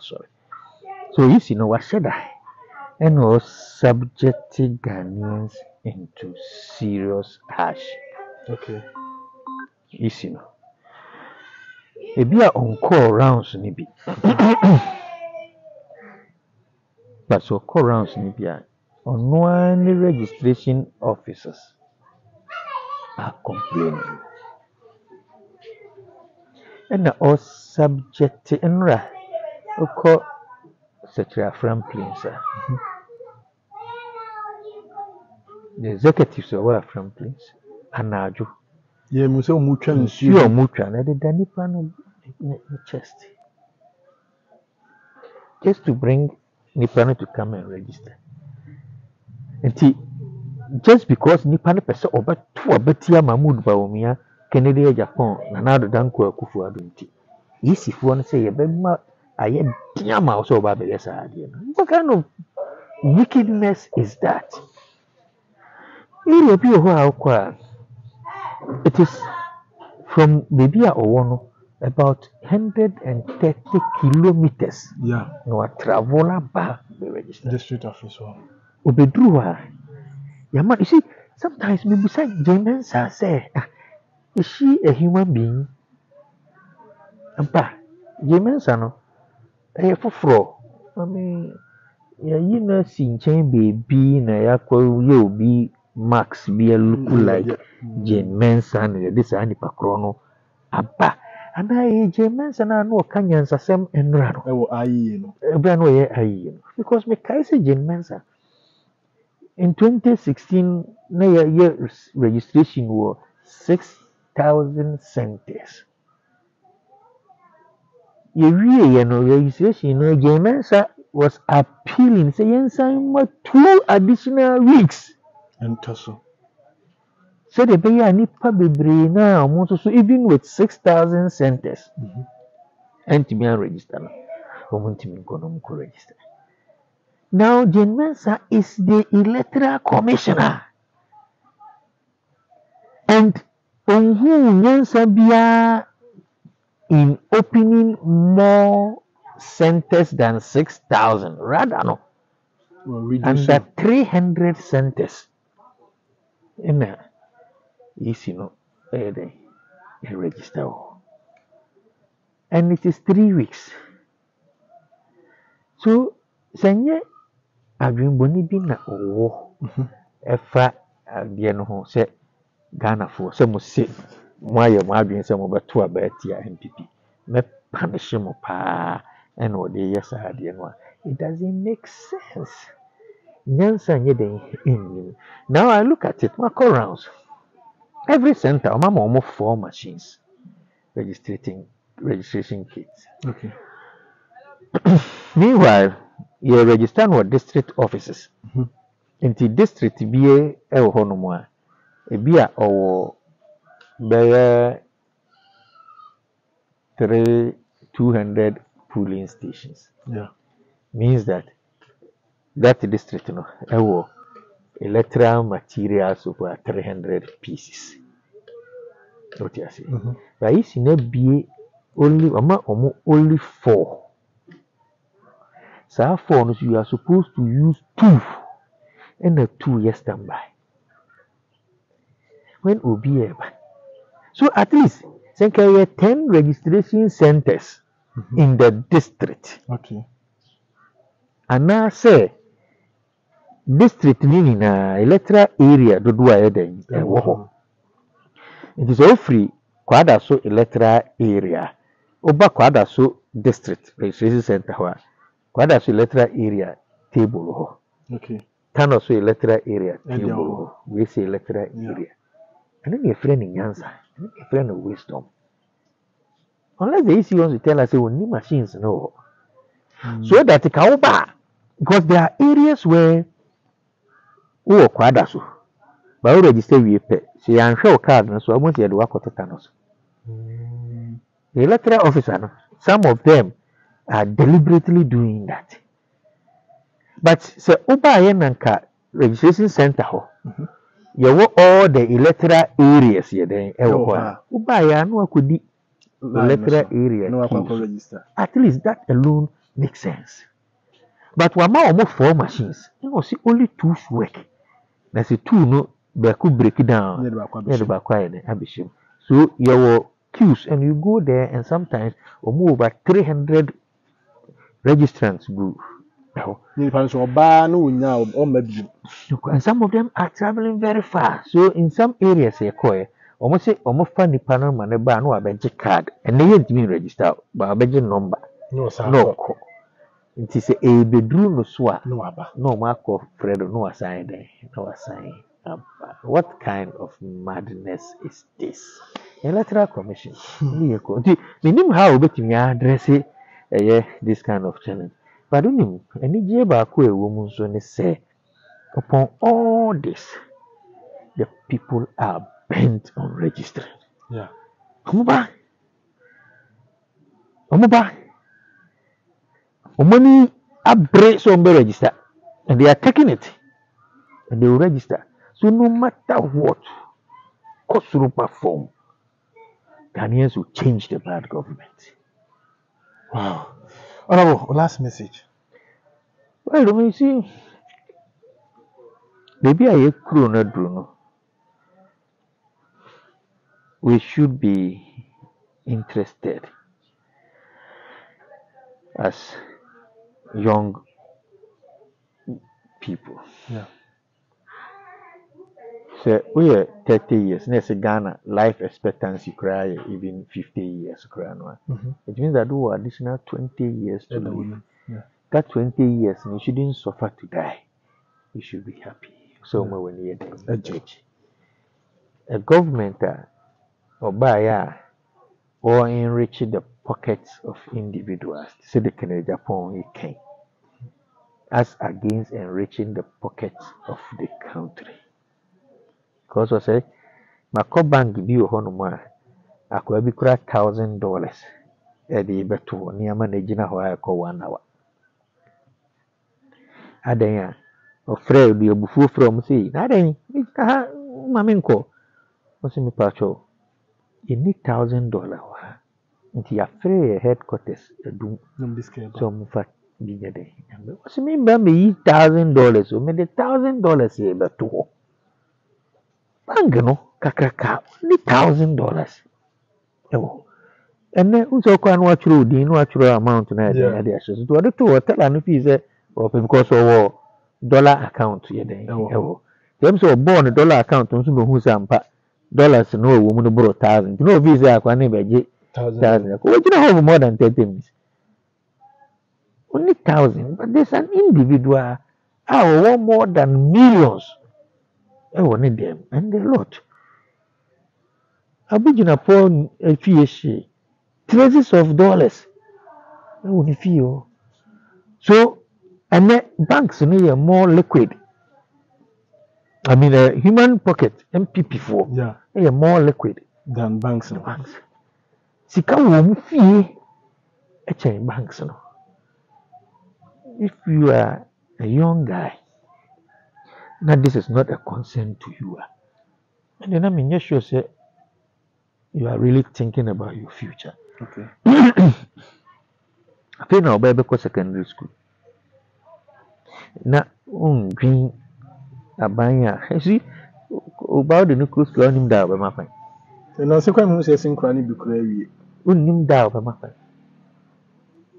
Sorry. So you see no wahyɛ da. And was subjecting Ghanaians into serious hardship. Okay. You see no. Ebi a on call rounds ni bi. But so call rounds ni bi a on one registration officers are complaining. And all subject enra oko secretary Franklin sir. The executives were Franklins anajo. Yeah, mu say mu twa Nsuo mu twa na de nipa no chest. Just to bring nipa to come and register. And just because nipa no pese obeto obetia Mahmoud Bawumia Kennedy Japan na nado danko Akufo-Addo nti. Yisifo no say yebema aye diama so oba be yes ade no. What kind of wickedness is that? It is from Bibia Owono about 130 kilometers. Yeah. No travel ba be register. District office one. Obedruwa. You see, sometimes we beside James say, is she a human being? Ampa, James no. For I mean, you know, seeing baby na ya kwa you be Max be a look like Jane Mensa this anipa krono aba ana Jane Mensa na no kanya nsasem enra no Ewo ayi no ebra no ye ayi no because me kai say Jane Mensa in 2016 na year registration was 6,000 centers ye no registration no Jane Mensa was appealing say yensan 2 additional weeks and tussle. So the pay nipa bebre na almost so even with 6,000 centers. And to be registered. Register. Now Jane Mensa is the electoral commissioner. And on whom Nyansabia in opening more centers than 6,000. Rather no. Under 300 centers. In easy no register. And it is 3 weeks. So sanye adwinboni bi na owo efa ade no ho se Ghana for se mo se mo aye mo adwin se mo beto abatia MPP me punish mo pa and o de yes ade no it doesn't make sense. Nyansa nye den. Now I look at it, my rounds. Every center, almost 4 machines registration kits. Okay. Meanwhile, you register with district offices. In the district, be a honoma, a beer or bear 200 polling stations. Yeah. Means that district, no, electoral materials over 300 pieces. What you say? But it's in a be only 4. So 4 you are supposed to use 2 and a 2 year standby. when obi eba. So at least there are 10 registration centers in the district. Okay. And now say district meaning electoral area do den ewo ho. It is all free kwada so electoral area. Oba kwada so district registration center ho. Kwada so electoral area table ho. Okay. Tano so electoral area table ho. We say electoral area. And then your friend in answer, your friend of wisdom. Unless the EC wants to tell us, we need machines, no. So that the Kauba, because there are areas where we kwada so, but we register we pay. So you can show card, so almost you do work with Thanos. The electoral officer, some of them are deliberately doing that. But say Uba Yenanka registration center ho. You want all the electoral areas here then. Uba ya no could be electoral area. No, I can register. At least that alone makes sense. But we are more 4 machines. You know, see only 2 work. That's a 2 no, they could break it down. So your queues and you go there and sometimes we move over 300 registrants go. And some of them are traveling very far. So in some areas, almost say almost funny panel man no a card and they ain't been registered, but a number. no, sir. No. It is a bedroom no swa. No mark of Fred, no assign there. No assign. What kind of madness is this? Electoral Commission. We know how we address it. This kind of challenge. But don't you? Any jeba a woman so say upon all this, the people are bent on registering. Yeah. Omoba. Money upgrade so register. And they are taking it. And they will register. So no matter what, cost will perform. Ghanaians will change the bad government. Wow. Honorable, last message. Well, you see, maybe I Bruno. We should be interested as young people. Yeah. So we are 30 years. Next Ghana life expectancy cry even 50 years cry. It means that do additional 20 years to live. Yeah. That 20 years you shouldn't suffer to die. You should be happy. So when you a judge. A government or buyer or enrich the pockets of individuals. Say the Canadian Japan can as against enriching the pockets of the country. Because I say, my bank bi wɔ hɔnom a akwa bi kura $1,000 ɛde bɛto hɔ nneɛma na gyina hɔ a ɛkɔ 1 hour. Adan a ɔfrɛ de abufuo frɛ ɔmo sɛ na adan ha ma me nkɔ ɔsɛ me patcho ɛni $1,000 wɔ ha nti afrɛ yɛ headquarters adum sɛ ɔmo fa bi nyɛ den ɔsɛ me mba me yi $1,000 o me de $1,000 yɛ bɛto hɔ. Bank no kakraka ni $1,000. And then also can watch road in natural amount na the ashes. To the tell no fee say or because of dollar account ye den. Them so born dollar account nso no hu sampa dollars no wo mu no borrow 1,000. No fee say akwa na beje 1,000. What you have more than 30 minutes. Only 1,000, but there's an individual want more than millions. Need them and a lot. Abijina phone a fee traces of dollars. So and then banks need more liquid. I mean a human pocket MPP4 more liquid than banks. Sika wo fee banks no. If you are a young guy, now this is not a concern to you. And then I mean, yes, sure, say you are really thinking about your future. Okay. I feel now, baby, go secondary school. Now, dream abaya. You see, About the nucleus cloning down by my friend. And also, who says in chronic because Unim down by my friend.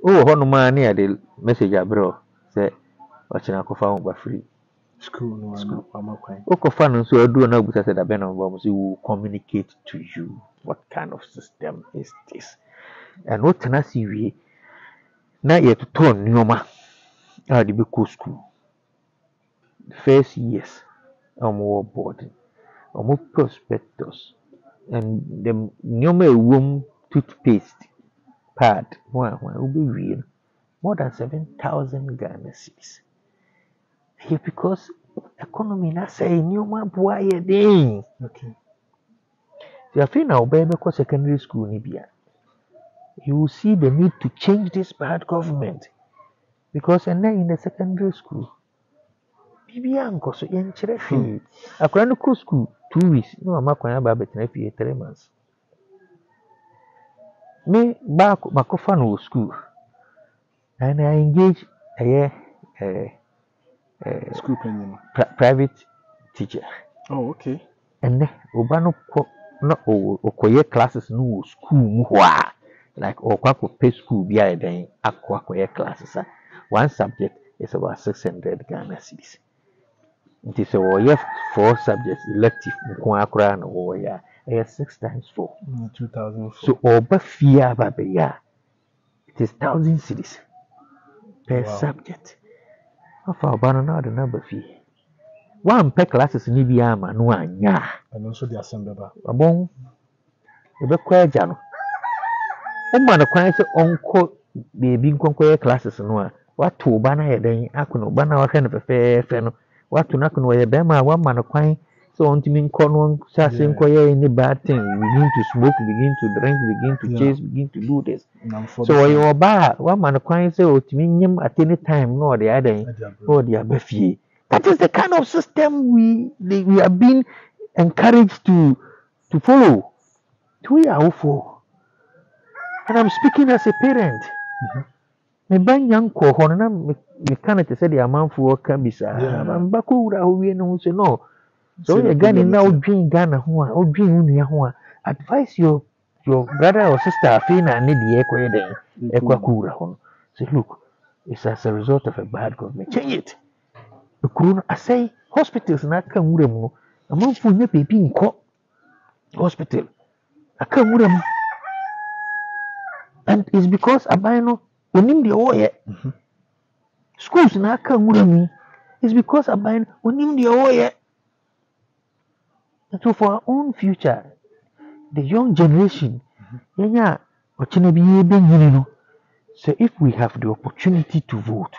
Oh, Honoma near the message I bro say, watching I found by free. school, no, I'm okay. Okofan so I do know but I said that Ben will communicate to you what kind of system is this. And what can I see we now yet to turn Nyoma out the school. The first years more boarding, more prospectus, and the Nyoma room toothpaste pad one will be real more than 7,000 Ghana cedis. Here because economy na say Nyoma boy day. Okay. So I feel now baby because secondary school Nibia. You will see the need to change this bad government. Because and then in the secondary school, Bibi uncle so young cherry. I can't go school 2 weeks. No, I'm not going to 3 months. Me back Makofano school. And I engage a School penny. private teacher. Oh, okay. And then Obano no okoye classes no school muwa. Like or pay school be a then acquire classes. One subject is about 600 Ghana cedis. It is a 4 subjects elective Mkwakra no ya 6 times 4. 2004. So over fear babaya. It is 1,000 cedis per subject. How far banana the number fee? One per classes ni biama no anya. And also the assembly. Abon ebe kwa jano. O man kwan se onko baby nkonko classes no a watu ba na ye den akono ba na wahwe no fefefe no watu na kono ye be ma wa man kwan so ontimi nko no sase nko ye any bad thing, begin to smoke, begin to drink, begin to chase, begin to do this. So you ba wa man kwan se otimi nyem at any time no the other or the abafie. That is the kind of system we are being encouraged to follow. We are for. And I'm speaking as a parent. Me ban yanko hono na me kana te say the amount for kabisa. I'm back who we no say no. So you gani na odwin Ghana ho a odwin unua ho a advise your brother or sister afina need the ekoye den ekwa kura hono. Say look, it's as a result of a bad government. Change it. Ukuru I say hospitals na aka nwura mu no amanfo nya baby nko hospital aka nwura mu. And it's because abayno onim de oye. Schools na aka nwura mu. It's because abayno onim de oye. So for our own future, the young generation, so if we have the opportunity to vote,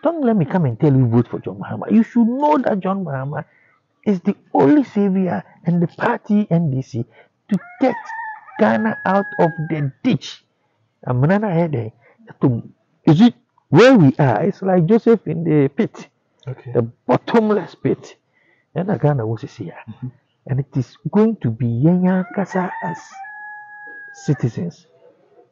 don't let me come and tell you vote for John Mahama. You should know that John Mahama is the only savior and the party NDC to get Ghana out of the ditch. Is it where we are? It's like Joseph in the pit, the bottomless pit. And Ghana was here. And it is going to be Yenya Kasa as citizens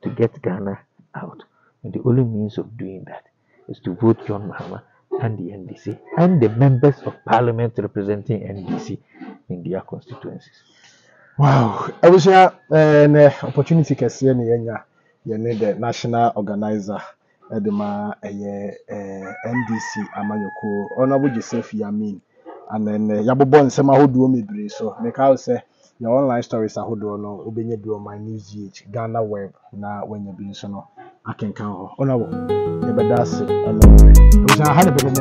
to get Ghana out. And the only means of doing that is to vote John Mahama and the NDC and the members of parliament representing NDC in their constituencies. Wow. I was here an opportunity to see Yenya, the national organizer at the NDC Amayoko, Honorable Joseph Yammin. And then Yabobo and Sema who do me brace. So make out say your online stories are who do no obenye do my news Ghana web na when you be so no I can count. Honorable, you better say. I had a bit of